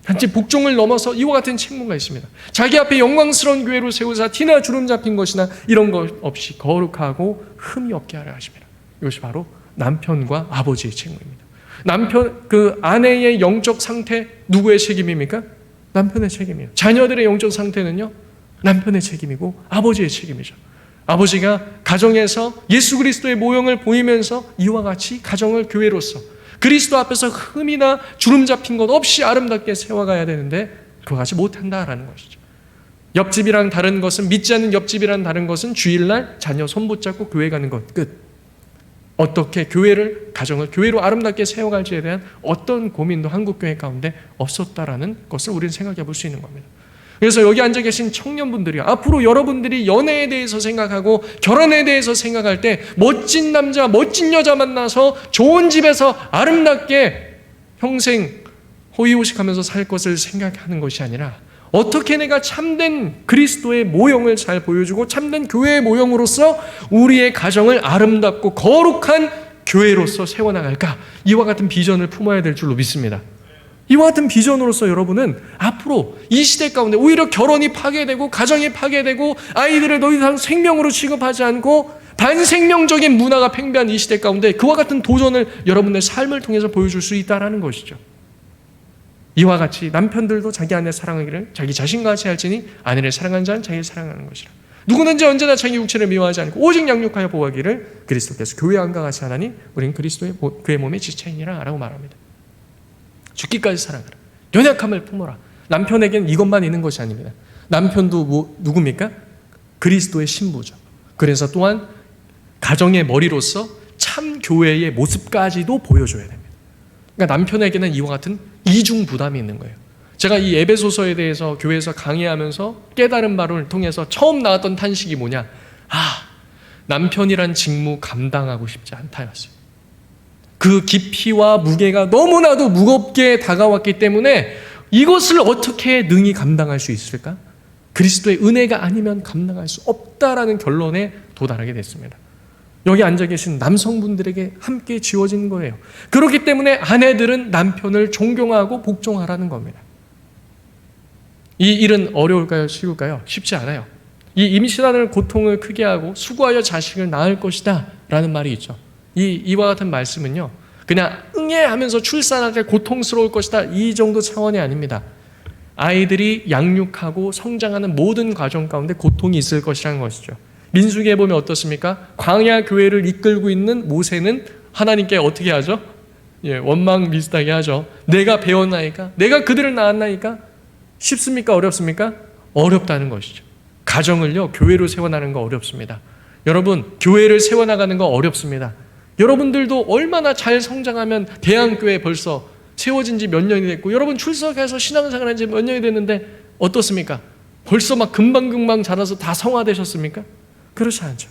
단지 복종을 넘어서 이와 같은 책무가 있습니다. 자기 앞에 영광스러운 교회로 세우사 티나 주름 잡힌 것이나 이런 것 없이 거룩하고 흠이 없게 하려 하십니다. 이것이 바로 남편과 아버지의 책무입니다. 그 아내의 영적 상태, 누구의 책임입니까? 남편의 책임이에요. 자녀들의 영적 상태는요, 남편의 책임이고 아버지의 책임이죠. 아버지가 가정에서 예수 그리스도의 모형을 보이면서 이와 같이 가정을 교회로서 그리스도 앞에서 흠이나 주름 잡힌 것 없이 아름답게 세워가야 되는데 그와 같이 못한다라는 것이죠. 옆집이랑 다른 것은, 믿지 않는 옆집이랑 다른 것은 주일날 자녀 손 붙잡고 교회 가는 것 끝. 어떻게 가정을 교회로 아름답게 세워갈지에 대한 어떤 고민도 한국교회 가운데 없었다라는 것을 우리는 생각해 볼 수 있는 겁니다. 그래서 여기 앉아 계신 청년분들이 앞으로 여러분들이 연애에 대해서 생각하고 결혼에 대해서 생각할 때 멋진 남자, 멋진 여자 만나서 좋은 집에서 아름답게 평생 호의호식하면서 살 것을 생각하는 것이 아니라 어떻게 내가 참된 그리스도의 모형을 잘 보여주고 참된 교회의 모형으로서 우리의 가정을 아름답고 거룩한 교회로서 세워나갈까, 이와 같은 비전을 품어야 될 줄로 믿습니다. 이와 같은 비전으로서 여러분은 앞으로 이 시대 가운데 오히려 결혼이 파괴되고 가정이 파괴되고 아이들을 더 이상 생명으로 취급하지 않고 반생명적인 문화가 팽배한 이 시대 가운데 그와 같은 도전을 여러분의 삶을 통해서 보여줄 수 있다는 것이죠. 이와 같이 남편들도 자기 아내 사랑하기를 자기 자신과 같이 할지니 아내를 사랑하는 자는 자기를 사랑하는 것이라. 누구든지 언제나 자기 육체를 미워하지 않고 오직 양육하여 보호하기를 그리스도께서 교회 안과 같이 하나니 우리는 그의 몸의 지체이니라 라고 말합니다. 죽기까지 사랑하라. 연약함을 품어라. 남편에게는 이것만 있는 것이 아닙니다. 남편도 누굽니까? 그리스도의 신부죠. 그래서 또한 가정의 머리로서 참 교회의 모습까지도 보여줘야 됩니다. 그러니까 남편에게는 이와 같은 이중 부담이 있는 거예요. 제가 이 에베소서에 대해서 교회에서 강의하면서 깨달은 바를 통해서 처음 나왔던 탄식이 뭐냐? 남편이란 직무 감당하고 싶지 않다였어요. 그 깊이와 무게가 너무나도 무겁게 다가왔기 때문에 이것을 어떻게 능히 감당할 수 있을까? 그리스도의 은혜가 아니면 감당할 수 없다라는 결론에 도달하게 됐습니다. 여기 앉아 계신 남성분들에게 함께 지워진 거예요. 그렇기 때문에 아내들은 남편을 존경하고 복종하라는 겁니다. 이 일은 어려울까요? 쉬울까요? 쉽지 않아요. 이 임신하는 고통을 크게 하고 수고하여 자식을 낳을 것이다 라는 말이 있죠. 이와 같은 말씀은요, 그냥 응애하면서 출산할 때 고통스러울 것이다, 이 정도 차원이 아닙니다. 아이들이 양육하고 성장하는 모든 과정 가운데 고통이 있을 것이라는 것이죠. 민수기에 보면 어떻습니까? 광야 교회를 이끌고 있는 모세는 하나님께 어떻게 하죠? 원망 비슷하게 하죠. 내가 배웠나이까? 내가 그들을 낳았나이까? 쉽습니까? 어렵습니까? 어렵다는 것이죠. 가정을요, 교회로 세워나가는 거 어렵습니다. 여러분, 교회를 세워나가는 거 어렵습니다. 여러분들도 얼마나 잘 성장하면 대안교회 벌써 세워진 지 몇 년이 됐고, 여러분 출석해서 신앙생활 한 지 몇 년이 됐는데 어떻습니까? 벌써 막 금방금방 자라서 다 성화되셨습니까? 그렇지 않죠.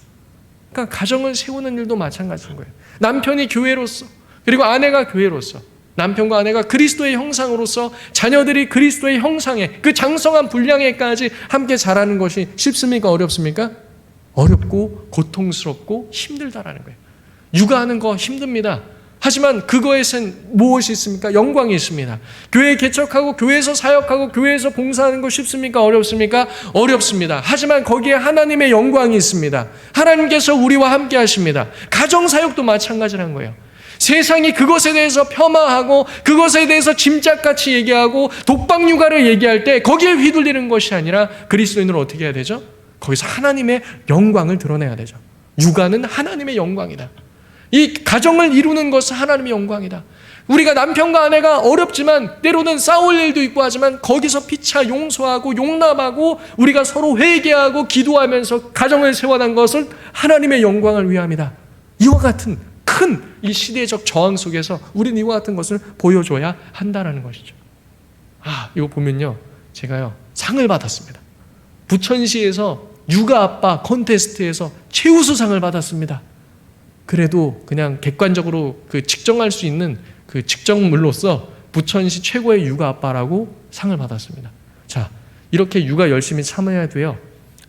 그러니까 가정을 세우는 일도 마찬가지인 거예요. 남편이 교회로서, 그리고 아내가 교회로서, 남편과 아내가 그리스도의 형상으로서 자녀들이 그리스도의 형상에, 그 장성한 분량에까지 함께 자라는 것이 쉽습니까? 어렵습니까? 어렵고 고통스럽고 힘들다라는 거예요. 육아하는 거 힘듭니다. 하지만 그거에선 무엇이 있습니까? 영광이 있습니다. 교회 개척하고 교회에서 사역하고 교회에서 봉사하는 거 쉽습니까? 어렵습니까? 어렵습니다. 하지만 거기에 하나님의 영광이 있습니다. 하나님께서 우리와 함께 하십니다. 가정사역도 마찬가지라는 거예요. 세상이 그것에 대해서 폄하하고 그것에 대해서 짐짝같이 얘기하고 독박 육아를 얘기할 때 거기에 휘둘리는 것이 아니라 그리스도인으로 어떻게 해야 되죠? 거기서 하나님의 영광을 드러내야 되죠. 육아는 하나님의 영광이다. 이 가정을 이루는 것은 하나님의 영광이다. 우리가 남편과 아내가 어렵지만 때로는 싸울 일도 있고 하지만 거기서 피차 용서하고 용납하고 우리가 서로 회개하고 기도하면서 가정을 세워난 것은 하나님의 영광을 위함이다. 이와 같은 큰 이 시대적 저항 속에서 우리는 이와 같은 것을 보여줘야 한다는 것이죠. 이거 보면요, 제가요 상을 받았습니다. 부천시에서 육아 아빠 콘테스트에서 최우수상을 받았습니다. 그래도 그냥 객관적으로 측정할 수 있는 그 측정물로서 부천시 최고의 육아 아빠라고 상을 받았습니다. 자, 이렇게 육아 열심히 참아야 돼요.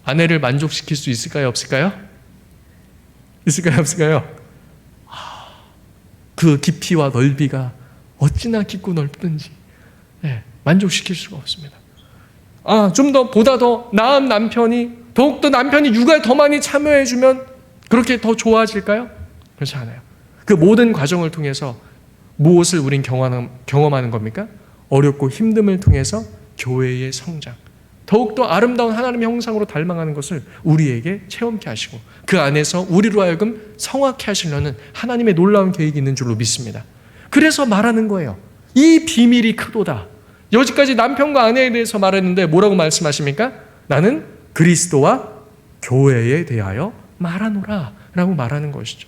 아내를 만족시킬 수 있을까요? 없을까요? 있을까요? 없을까요? 그 깊이와 넓이가 어찌나 깊고 넓든지 만족시킬 수가 없습니다. 좀 더 보다 더 나은 남편이, 더욱더 남편이 육아에 더 많이 참여해주면 그렇게 더 좋아질까요? 그렇지 않아요. 그 모든 과정을 통해서 무엇을 우린 경험하는 겁니까? 어렵고 힘듦을 통해서 교회의 성장, 더욱더 아름다운 하나님의 형상으로 닮아가는 것을 우리에게 체험케 하시고 그 안에서 우리로 하여금 성화케 하시려는 하나님의 놀라운 계획이 있는 줄로 믿습니다. 그래서 말하는 거예요. 이 비밀이 크도다. 여기까지 남편과 아내에 대해서 말했는데 뭐라고 말씀하십니까? 나는 그리스도와 교회에 대하여 말하노라 라고 말하는 것이죠.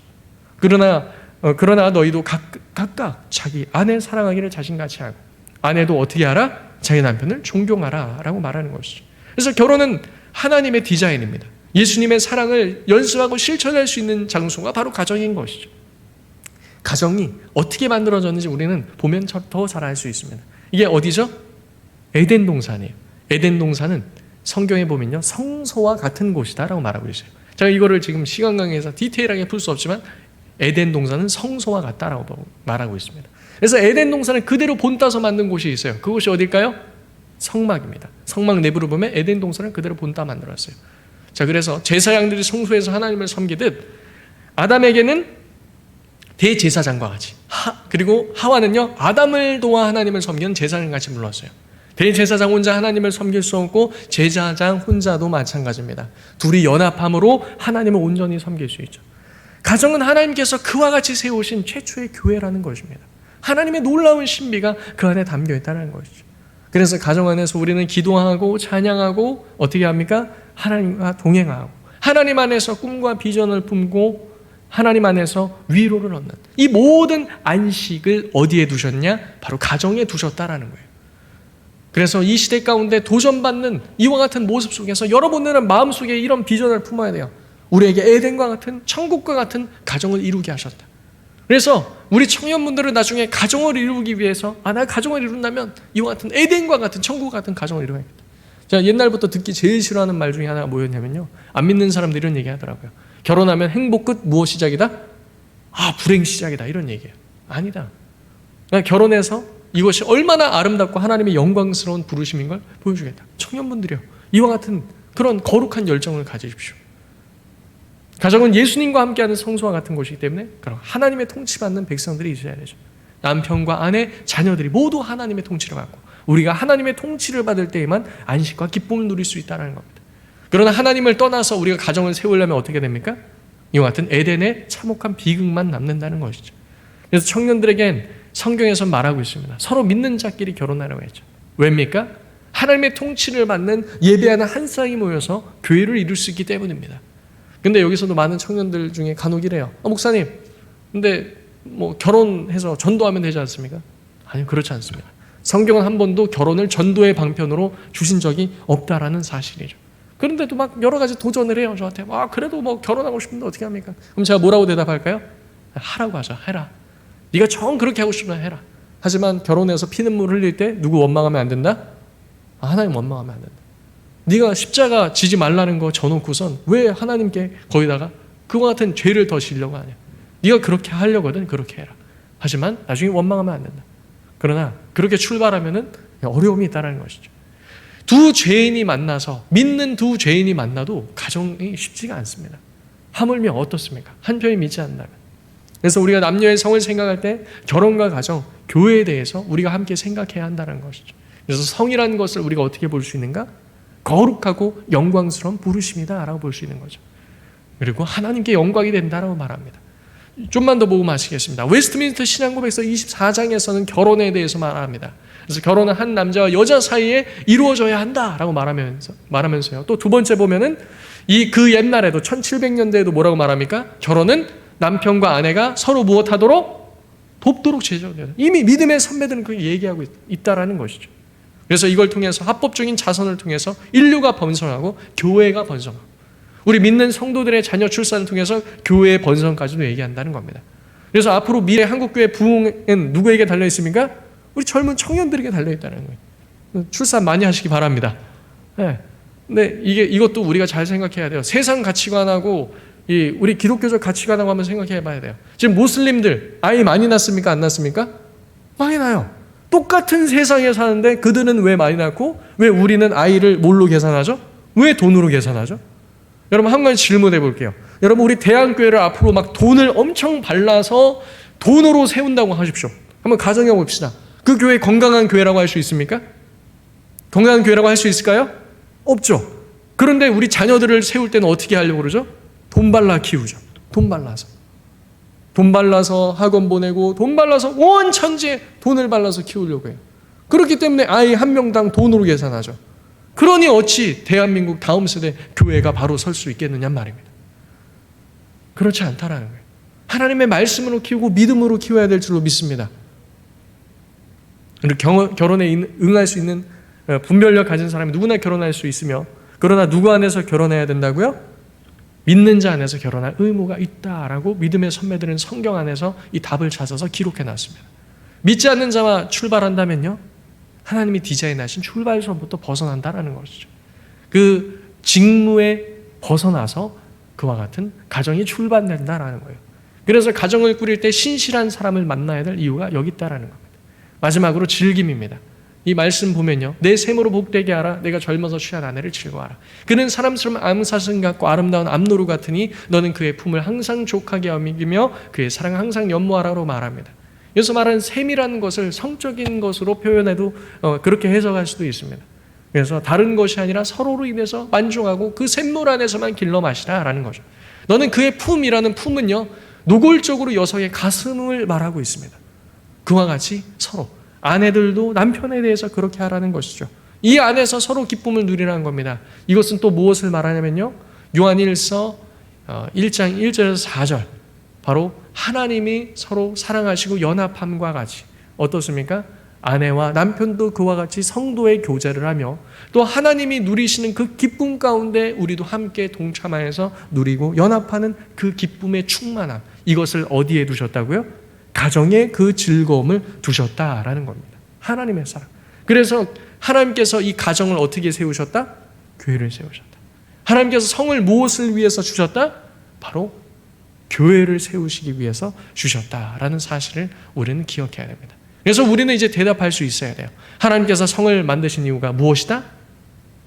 그러나 너희도 각각 자기 아내 사랑하기를 자신같이 하고 아내도 어떻게 하라? 자기 남편을 존경하라 라고 말하는 것이죠. 그래서 결혼은 하나님의 디자인입니다. 예수님의 사랑을 연습하고 실천할 수 있는 장소가 바로 가정인 것이죠. 가정이 어떻게 만들어졌는지 우리는 보면 더 잘 알 수 있습니다. 이게 어디죠? 에덴 동산이에요. 에덴 동산은 성경에 보면요, 성소와 같은 곳이다 라고 말하고 있어요. 제가 이거를 지금 시간 관계에서 디테일하게 풀 수 없지만 에덴 동산은 성소와 같다라고 말하고 있습니다. 그래서 에덴 동산을 그대로 본따서 만든 곳이 있어요. 그곳이 어딜까요? 성막입니다. 성막 내부를 보면 에덴 동산을 그대로 본따 만들었어요. 자, 그래서 제사장들이 성소에서 하나님을 섬기듯 아담에게는 대제사장과 같이 그리고 하와는요 아담을 도와 하나님을 섬기는 제사장과 같이 불렀어요. 대제사장 혼자 하나님을 섬길 수 없고 제사장 혼자도 마찬가지입니다. 둘이 연합함으로 하나님을 온전히 섬길 수 있죠. 가정은 하나님께서 그와 같이 세우신 최초의 교회라는 것입니다. 하나님의 놀라운 신비가 그 안에 담겨 있다는 것이죠. 그래서 가정 안에서 우리는 기도하고 찬양하고 어떻게 합니까? 하나님과 동행하고 하나님 안에서 꿈과 비전을 품고 하나님 안에서 위로를 얻는 이 모든 안식을 어디에 두셨냐? 바로 가정에 두셨다라는 거예요. 그래서 이 시대 가운데 도전받는 이와 같은 모습 속에서 여러분들은 마음속에 이런 비전을 품어야 돼요. 우리에게 에덴과 같은 천국과 같은 가정을 이루게 하셨다. 그래서 우리 청년분들은 나중에 가정을 이루기 위해서 나 가정을 이룬다면 이와 같은 에덴과 같은 천국 같은 가정을 이루어야겠다. 제가 옛날부터 듣기 제일 싫어하는 말 중에 하나가 뭐였냐면요, 안 믿는 사람들이 이런 얘기 하더라고요. 결혼하면 행복 끝 무엇 시작이다? 불행 시작이다, 이런 얘기예요. 아니다. 그러니까 결혼해서 이것이 얼마나 아름답고 하나님의 영광스러운 부르심인 걸 보여주겠다. 청년분들이요, 이와 같은 그런 거룩한 열정을 가지십시오. 가정은 예수님과 함께하는 성소와 같은 곳이기 때문에 그럼 하나님의 통치받는 백성들이 있어야 되죠. 남편과 아내, 자녀들이 모두 하나님의 통치를 받고 우리가 하나님의 통치를 받을 때에만 안식과 기쁨을 누릴 수 있다는 겁니다. 그러나 하나님을 떠나서 우리가 가정을 세우려면 어떻게 됩니까? 이와 같은 에덴의 참혹한 비극만 남는다는 것이죠. 그래서 청년들에겐 성경에서 말하고 있습니다. 서로 믿는 자끼리 결혼하라고 했죠. 왜입니까? 하나님의 통치를 받는 예배하는 한 쌍이 모여서 교회를 이룰 수 있기 때문입니다. 근데 여기서도 많은 청년들 중에 간혹 이래요. 목사님, 근데 뭐 결혼해서 전도하면 되지 않습니까? 아니요, 그렇지 않습니다. 성경은 한 번도 결혼을 전도의 방편으로 주신 적이 없다라는 사실이죠. 그런데도 막 여러 가지 도전을 해요, 저한테. 그래도 뭐 결혼하고 싶은데 어떻게 합니까? 그럼 제가 뭐라고 대답할까요? 하라고 하죠. 해라. 네가 정 그렇게 하고 싶으면 해라. 하지만 결혼해서 피눈물 흘릴 때 누구 원망하면 안 된다? 하나님 원망하면 안 된다. 네가 십자가 지지 말라는 거 져놓고선 왜 하나님께 거기다가 그와 같은 죄를 더 지려고 하냐? 네가 그렇게 하려거든 그렇게 해라. 하지만 나중에 원망하면 안 된다. 그러나 그렇게 출발하면은 어려움이 있다는 것이죠. 두 죄인이 만나서 믿는 두 죄인이 만나도 가정이 쉽지가 않습니다. 하물며 어떻습니까? 한편이 믿지 않는다면. 그래서 우리가 남녀의 성을 생각할 때 결혼과 가정, 교회에 대해서 우리가 함께 생각해야 한다는 것이죠. 그래서 성이라는 것을 우리가 어떻게 볼 수 있는가? 거룩하고 영광스러운 부르심이다 라고 볼 수 있는 거죠. 그리고 하나님께 영광이 된다라고 말합니다. 좀만 더 보고 마치겠습니다. 웨스트민스터 신앙고백서 24장에서는 결혼에 대해서 말합니다. 그래서 결혼은 한 남자와 여자 사이에 이루어져야 한다라고 말하면서요. 또 두 번째 보면은 그 옛날에도 1700년대에도 뭐라고 말합니까? 결혼은 남편과 아내가 서로 무엇하도록? 돕도록 제정되는. 이미 믿음의 선배들은 그렇게 얘기하고 있다라는 것이죠. 그래서 이걸 통해서 합법적인 자선을 통해서 인류가 번성하고 교회가 번성하고 우리 믿는 성도들의 자녀 출산을 통해서 교회의 번성까지도 얘기한다는 겁니다. 그래서 앞으로 미래 한국교회 부흥은 누구에게 달려있습니까? 우리 젊은 청년들에게 달려있다는 거예요. 출산 많이 하시기 바랍니다. 네. 근데 이것도 우리가 잘 생각해야 돼요. 세상 가치관하고 우리 기독교적 가치관하고 한번 생각해 봐야 돼요. 지금 모슬림들 아이 많이 낳습니까? 안 낳습니까? 많이 낳아요. 똑같은 세상에 사는데 그들은 왜 많이 낳고 왜 우리는 아이를 뭘로 계산하죠? 왜 돈으로 계산하죠? 여러분 한 가지 질문해 볼게요. 여러분 우리 대한교회를 앞으로 막 돈을 엄청 발라서 돈으로 세운다고 하십시오. 한번 가정해 봅시다. 그 교회 건강한 교회라고 할 수 있습니까? 건강한 교회라고 할 수 있을까요? 없죠. 그런데 우리 자녀들을 세울 때는 어떻게 하려고 그러죠? 돈 발라 키우죠. 돈 발라서 학원 보내고 돈 발라서 온 천지에 돈을 발라서 키우려고 해요. 그렇기 때문에 아이 한 명당 돈으로 계산하죠. 그러니 어찌 대한민국 다음 세대 교회가 바로 설 수 있겠느냐 말입니다. 그렇지 않다라는 거예요. 하나님의 말씀으로 키우고 믿음으로 키워야 될 줄로 믿습니다. 결혼에 응할 수 있는 분별력 가진 사람이 누구나 결혼할 수 있으며 그러나 누구 안에서 결혼해야 된다고요? 믿는 자 안에서 결혼할 의무가 있다라고 믿음의 선배들은 성경 안에서 이 답을 찾아서 기록해 놨습니다. 믿지 않는 자와 출발한다면요, 하나님이 디자인하신 출발선부터 벗어난다라는 것이죠. 그 직무에 벗어나서 그와 같은 가정이 출발된다라는 거예요. 그래서 가정을 꾸릴 때 신실한 사람을 만나야 될 이유가 여기 있다라는 겁니다. 마지막으로 즐김입니다. 이 말씀 보면요, 내 셈으로 복되게 하라. 내가 젊어서 취한 아내를 즐거워하라. 그는 사람스러운 암사슴 같고 아름다운 암노루 같으니 너는 그의 품을 항상 족하게 여기며 그의 사랑을 항상 연모하라고 말합니다. 여기서 말하는 셈이라는 것을 성적인 것으로 표현해도 그렇게 해석할 수도 있습니다. 그래서 다른 것이 아니라 서로로 인해서 만족하고 그 샘물 안에서만 길러 마시라라는 거죠. 너는 그의 품이라는 품은요, 노골적으로 여성의 가슴을 말하고 있습니다. 그와 같이 서로 아내들도 남편에 대해서 그렇게 하라는 것이죠. 이 안에서 서로 기쁨을 누리라는 겁니다. 이것은 또 무엇을 말하냐면요, 요한일서 1장 1절에서 4절, 바로 하나님이 서로 사랑하시고 연합함과 같이 어떻습니까? 아내와 남편도 그와 같이 성도의 교제를 하며 또 하나님이 누리시는 그 기쁨 가운데 우리도 함께 동참하여서 누리고 연합하는 그 기쁨의 충만함, 이것을 어디에 두셨다고요? 가정에 그 즐거움을 두셨다라는 겁니다. 하나님의 사랑. 그래서 하나님께서 이 가정을 어떻게 세우셨다? 교회를 세우셨다. 하나님께서 성을 무엇을 위해서 주셨다? 바로 교회를 세우시기 위해서 주셨다라는 사실을 우리는 기억해야 됩니다. 그래서 우리는 이제 대답할 수 있어야 돼요. 하나님께서 성을 만드신 이유가 무엇이다?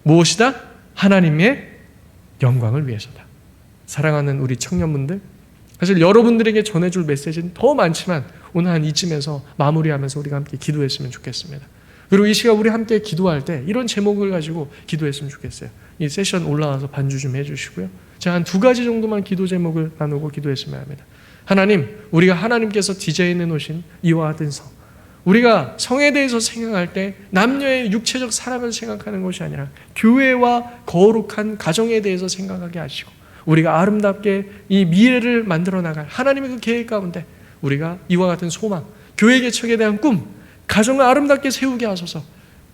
무엇이다? 하나님의 영광을 위해서다. 사랑하는 우리 청년분들, 사실 여러분들에게 전해줄 메시지는 더 많지만 오늘 한 이쯤에서 마무리하면서 우리가 함께 기도했으면 좋겠습니다. 그리고 이 시간 우리 함께 기도할 때 이런 제목을 가지고 기도했으면 좋겠어요. 이 세션 올라와서 반주 좀 해주시고요. 제가 한 2가지 정도만 기도 제목을 나누고 기도했으면 합니다. 하나님, 우리가 하나님께서 디자인해 놓으신 이와 같은 성, 우리가 성에 대해서 생각할 때 남녀의 육체적 사랑을 생각하는 것이 아니라 교회와 거룩한 가정에 대해서 생각하게 하시고, 우리가 아름답게 이 미래를 만들어 나갈 하나님의 그 계획 가운데 우리가 이와 같은 소망, 교회 개척에 대한 꿈, 가정을 아름답게 세우게 하소서.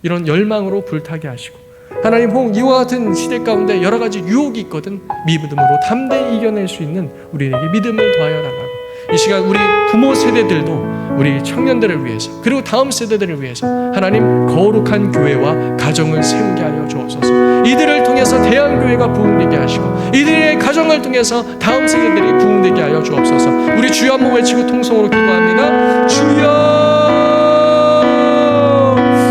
이런 열망으로 불타게 하시고, 하나님, 혹 이와 같은 시대 가운데 여러 가지 유혹이 있거든 믿음으로 담대히 이겨낼 수 있는 우리에게 믿음을 더하여 달라고, 이 시간 우리 부모 세대들도 우리 청년들을 위해서, 그리고 다음 세대들을 위해서 하나님 거룩한 교회와 가정을 세우게 하여 주옵소서. 이들을 통해서 대한교회가 부흥되게 하시고, 이들의 가정을 통해서 다음 세대들이 부흥되게 하여 주옵소서. 우리 주여 한번 외치고 통성으로 기도합니다. 주여.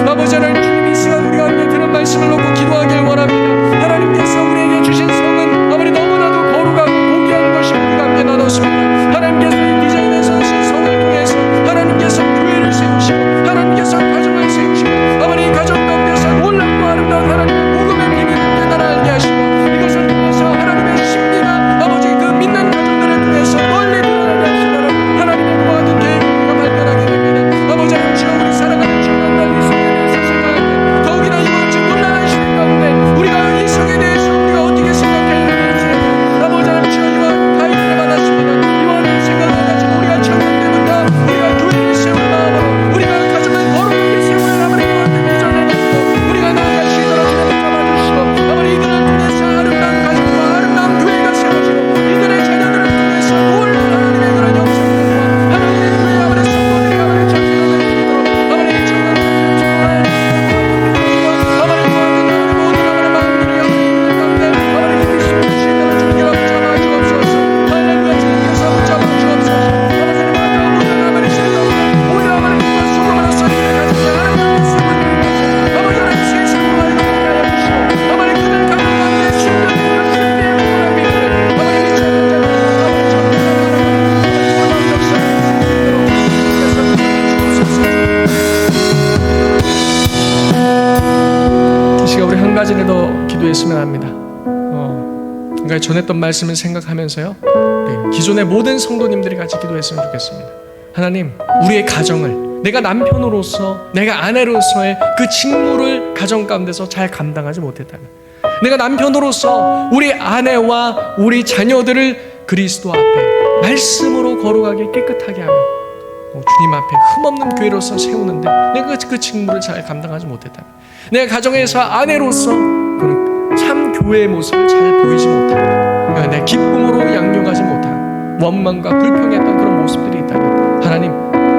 아버지 하나님, 주님 이 시간 우리가 함께 들은 말씀을 놓고 기도하길 원합니다. 하나님께서 우리에게 주신 성은 아무리 너무나도 거룩하고 고귀한 것이 우리가 함께 나눴습니다. 하나님께서 이 디자인에서 하신 성을 통해서 하나님께서 교회를 세우시고, 하나님께서 가정을 세우시고, 아버지 이 가정 가운데서 놀랍고 아름다운 하나님의 복음의 비밀을 깨달아 알게 하시고, 이것을 통해서 하나님의 신비가 아버지 그 믿는 가정들을 통해서 멀리 드러나게 하시도록 하나님의 그와 같은 계획을 우리가 발견하게 됩니다. 아버지 하나님, 주여 우리 사랑하는 주여 달리 성에 대해서 생각할 때, 더욱이나 이번 주 곤란한 시대 가운데 우리가 이 성에 대해서 우리가 어떻게 생각해야 되는지, 아버지 하나님, 주여 이와 가이드를 받았습니다. 이와 같은 생각을 가지고 우리가 청년되는가, 우리가 교회를 세울 마음으로, 우리가 가정을 거룩하게 세우는 아버지 이와 같은 비전을 가지고 우리가 나아가시도록 잡아주시고, 아버지 이들을 통해서 아름다운 가정과 아름다운 교회가 세워지고, 이들의 자녀들을 통해서 놀라운 하나님의 그런 영성들과 하나님의 교회 아버지 성도들이 아버지 전진하는 믿음으로 아버지 이 청년들을 축복하여 주시고, 아버지 이와 같은 모든 아버지 마음들을 아버지 가운데 아버지 그리스도의 주님으로 주님께로 붙잡아 주옵소서. 할렐루야. 주님께서 붙잡아 주옵소서. 아버지 이와 같은 모든 아버지 신령들 오히려 아버지 빛과 소금으로서 이들의 가정에 아름다운 모습을 드리면서 아버지 하나님 세상을 밝히게 하여 주시고, 아버지 그들 가운데 신령들과 신비의 복음의 빛을 아버지 미천자들과 아버지 천대가 놀라운 역사를 주님께서 주옵소서. 이 시간 우리 한 가지를 더 기도했으면 합니다. 그러니까 전했던 말씀을 생각하면서요, 우리 기존의 모든 성도님들이 같이 기도했으면 좋겠습니다. 하나님, 우리의 가정을 내가 남편으로서, 내가 아내로서의 그 직무를 가정 가운데서 잘 감당하지 못했다면, 내가 남편으로서 우리 아내와 우리 자녀들을 그리스도 앞에 말씀으로 거룩하게 깨끗하게 하며 주님 앞에 흠없는 교회로서 세우는데 내가 그 직무를 잘 감당하지 못했다면, 내가 가정에서 아내로서 참 교회의 모습을 잘 보이지 못하고 내 기쁨으로 양육하지 못하고 원망과 불평했던 그런 모습들이 있다면, 하나님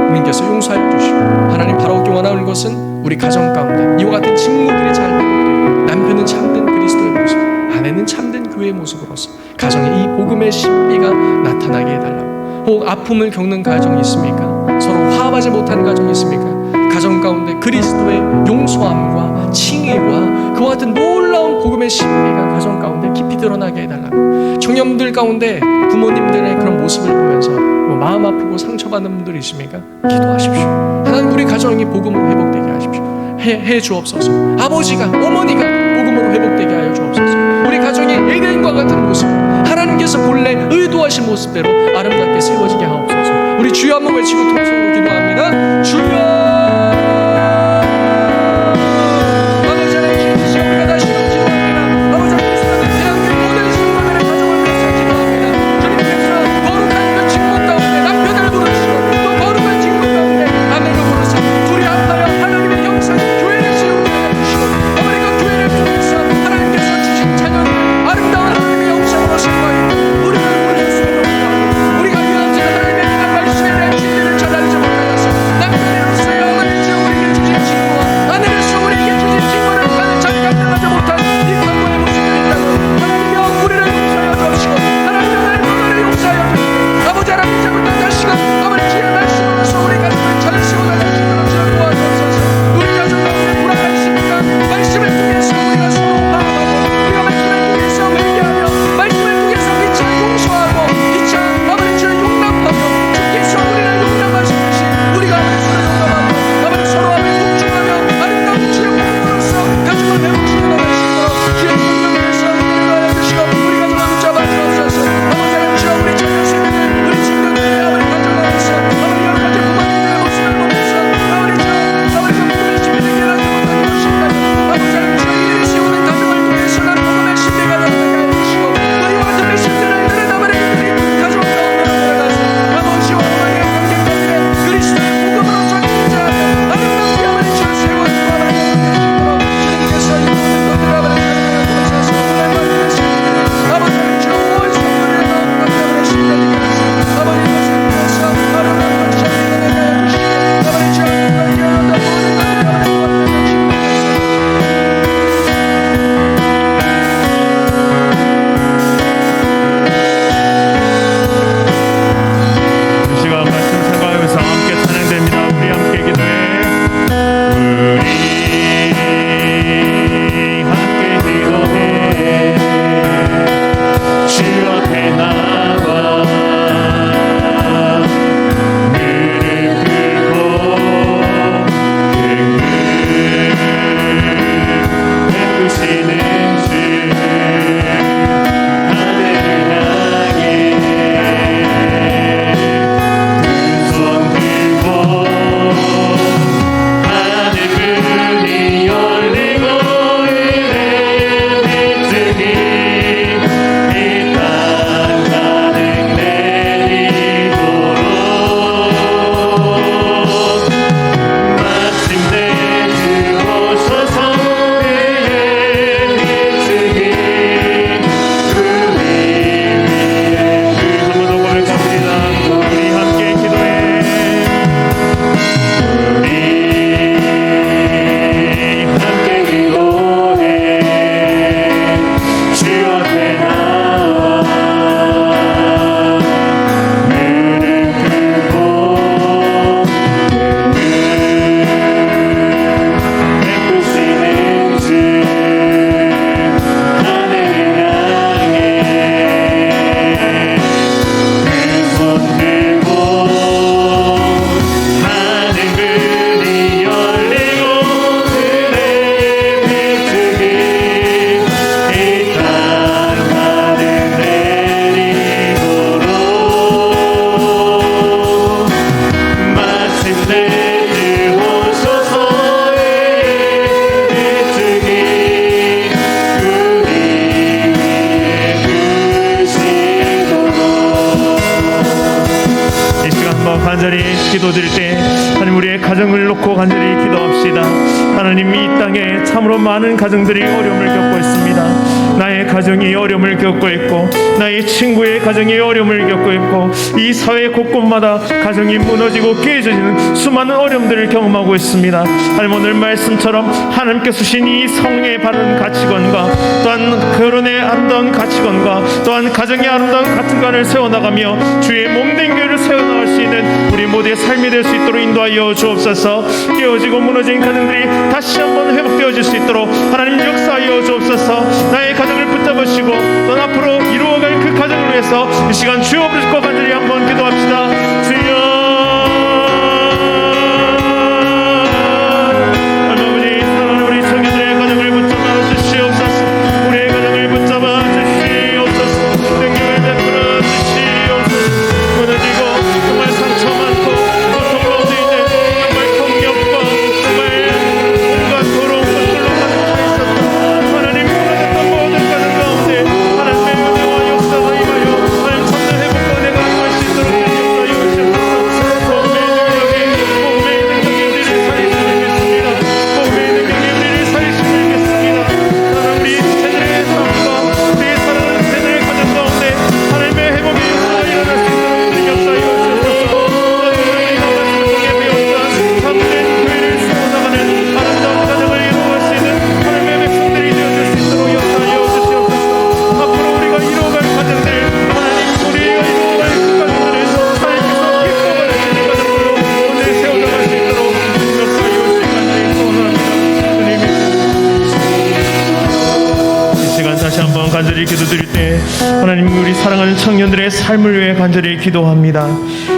주님께서 용서하여 주시고, 하나님 바라오기 원하는 것은 우리 가정 가운데 이와 같은 직무들이 잘 회복되고, 남편은 참된 그리스도의 모습, 아내는 참된 교회의 모습으로서 가정에 이 복음의 신비가 나타나게 해달라고. 혹 아픔을 겪는 가정이 있습니까? 서로 화합하지 못하는 가정이 있습니까? 가정 가운데 그리스도의 용서함과 칭의와 그와 같은 놀라운 복음의 신비가 가정 가운데 깊이 드러나게 해달라고. 청년들 가운데 부모님들의 그런 모습을 보면서 마음 아프고 상처받는 분들이 있습니까? 기도하십시오. 하나님, 우리 가정이 복음으로 회복되게 하십시오. 해 주옵소서. 아버지가, 어머니가 복음으로 회복되게 하여 주옵소서. 우리 가정이 에덴과 같은 모습, 하나님께서 본래 의도하신 모습대로 아름답게 세워지게 하옵소서. 우리 주여 한번 외치고 통성으로 기도합니다. 주여. 아버지 하나님, 주님 이 시간 우리가 다시 한번 기도합니다. 아버지 하나님, 이 시간 대한민국 모든 성도들의 가정을 위해서 기도합니다. 주님께서 거룩한 그 직분 가운데 남편을 부르시고, 또 거룩한 직분 가운데 아내를 부르시고, 둘이 합하여 하나님의 형상 교회를 세우게 하여 주시고, 아버지 그 교회를 통해서 하나님께서 주신 자녀들 아름다운 하나님의 형상으로 세워가고, 우리가 우리가 위험한 하나님의 말씀에 대한 진리를 전하지 못하여서 남편으로서요 기도드릴 때 하나님 우리의 가정을 놓고 간절히 기도합시다. 하나님 이 땅에 참으로 많은 가정들이 어려움을 겪고 있습니다. 나의 가정이 어려움을 겪고 있고 나의 친구의 가정이 어려움을 겪고 있고 이 사회 곳곳마다 가정이 무너지고 깨져지는 수많은 어려움들을 경험하고 있습니다. 하나님 오늘 말씀처럼 하나님께서 주신 이 성령의 바른 가치관과 또한 결혼의 아름다운 가치관과 또한 가정의 아름다운 가치관을 세워나가며 주의 몸된 교회를 세워나갈 수 있는 우리 모두의 삶이 될 수 있도록 인도하여 주옵소서. 깨어지고 무너진 가정들이 다시 한번 회복되어질 수 있도록 하나님 역사하여 주옵소서. 나의 가정을 붙잡으시고 또 앞으로 이루어갈 그 가정을 위해서 이 시간 주여 부르시고 간절히 한번 기도합시다. 주여 간절히 기도드릴 때 하나님 우리 사랑하는 청년들의 삶을 위해 간절히 기도합니다.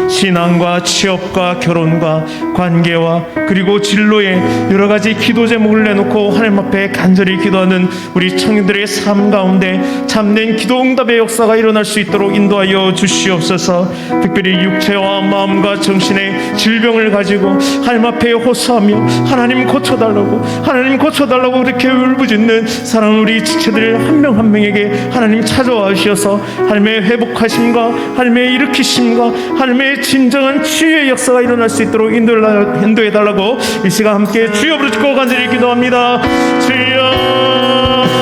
신앙과 취업과 결혼과 관계와 그리고 진로에 여러 가지 기도 제목을 내놓고 하나님 앞에 간절히 기도하는 우리 청년들의 삶 가운데 참된 기도 응답의 역사가 일어날 수 있도록 인도하여 주시옵소서. 특별히 육체와 마음과 정신의 질병을 가지고 하나님 앞에 호소하며 하나님 고쳐달라고 그렇게 울부짖는 사랑하는 우리 지체들 한 명 한 명에게 하나님 찾아와 주셔서 하나님의 회복하심과 하나님의 일으키심과 하나님의 진정한 치유의 역사가 일어날 수 있도록 인도해달라고 이 시간 함께 주여 부르짖고 간절히 기도합니다. 주여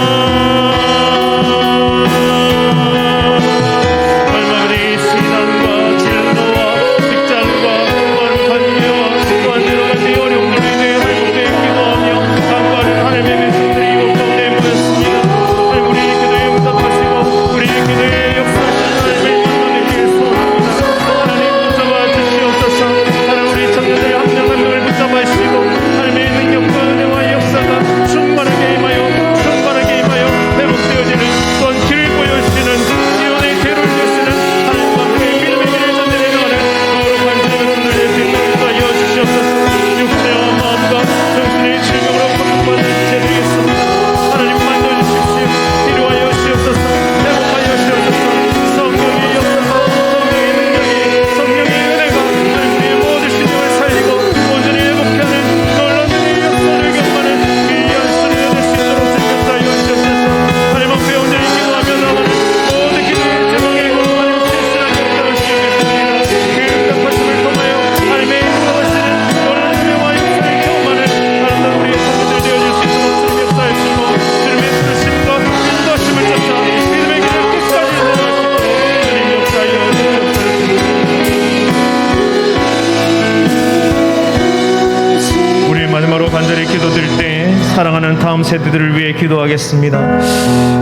사랑하는 다음 세대들을 위해 기도하겠습니다.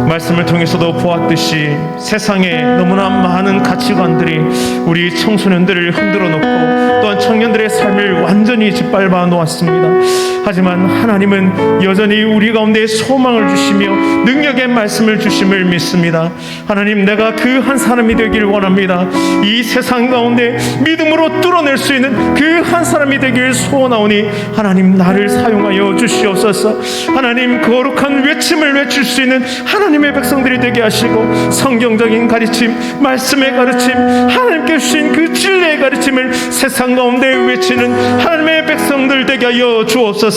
말씀을 통해서도 보았듯이 세상에 너무나 많은 가치관들이 우리 청소년들을 흔들어 놓고 또한 청년들의 삶을 완전히 짓밟아 놓았습니다. 하지만 하나님은 여전히 우리 가운데 소망을 주시며 능력의 말씀을 주심을 믿습니다. 하나님, 내가 그 한 사람이 되길 원합니다. 이 세상 가운데 믿음으로 뚫어낼 수 있는 그 한 사람이 되길 소원하오니 하나님, 나를 사용하여 주시옵소서. 하나님, 거룩한 외침을 외칠 수 있는 하나님의 백성들이 되게 하시고 성경적인 가르침, 말씀의 가르침, 하나님께 주신 그 진리의 가르침을 세상 가운데 외치는 하나님의 백성들 되게 하여 주옵소서.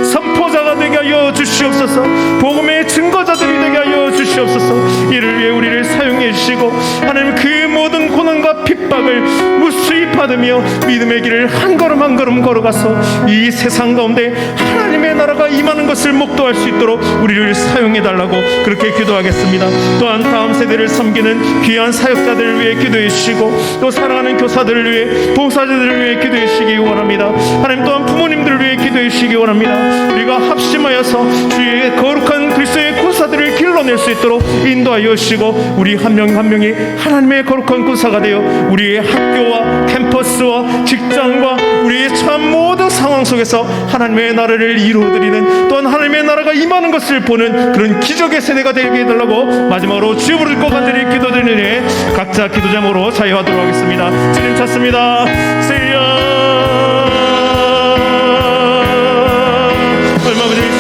선포자가 되게 하여 주시옵소서. 복음의 증거자들이 되게 하여 주시옵소서. 이를 위해 우리를 사용해 주시고 하나님, 그 모든 고난과 핍박을 무수히 받으며 믿음의 길을 한 걸음 한 걸음 걸어가서 이 세상 가운데 하나님의 나라가 임하는 것을 목도할 수 있도록 우리를 사용해달라고 그렇게 기도하겠습니다. 또한 다음 세대를 섬기는 귀한 사역자들을 위해 기도해 주시고 또 사랑하는 교사들을 위해 봉사자들을 위해 기도해 주시기 원합니다. 하나님 또한 부모님들을 위해 기도해 주시기 원합니다. 우리가 합심하여서 주의 거룩한 그리스도의 군사들을 길러낼 수 있도록 인도하여 주시고 우리 한 명 한 명이 하나님의 거룩한 군사가 되어 우리의 학교와 캠퍼스와 직장과 우리의 참 모든 상황 속에서 하나님의 나라를 이루어드리는 또한 하나님의 나라가 임하는 것을 보는 그런 기적의 세대가 되게 해달라고 마지막으로 주여 부를 것 간절히 기도드리니 각자 기도 제목으로 자유하도록 하겠습니다. 주님 찾습니다. 세야 얼마 전에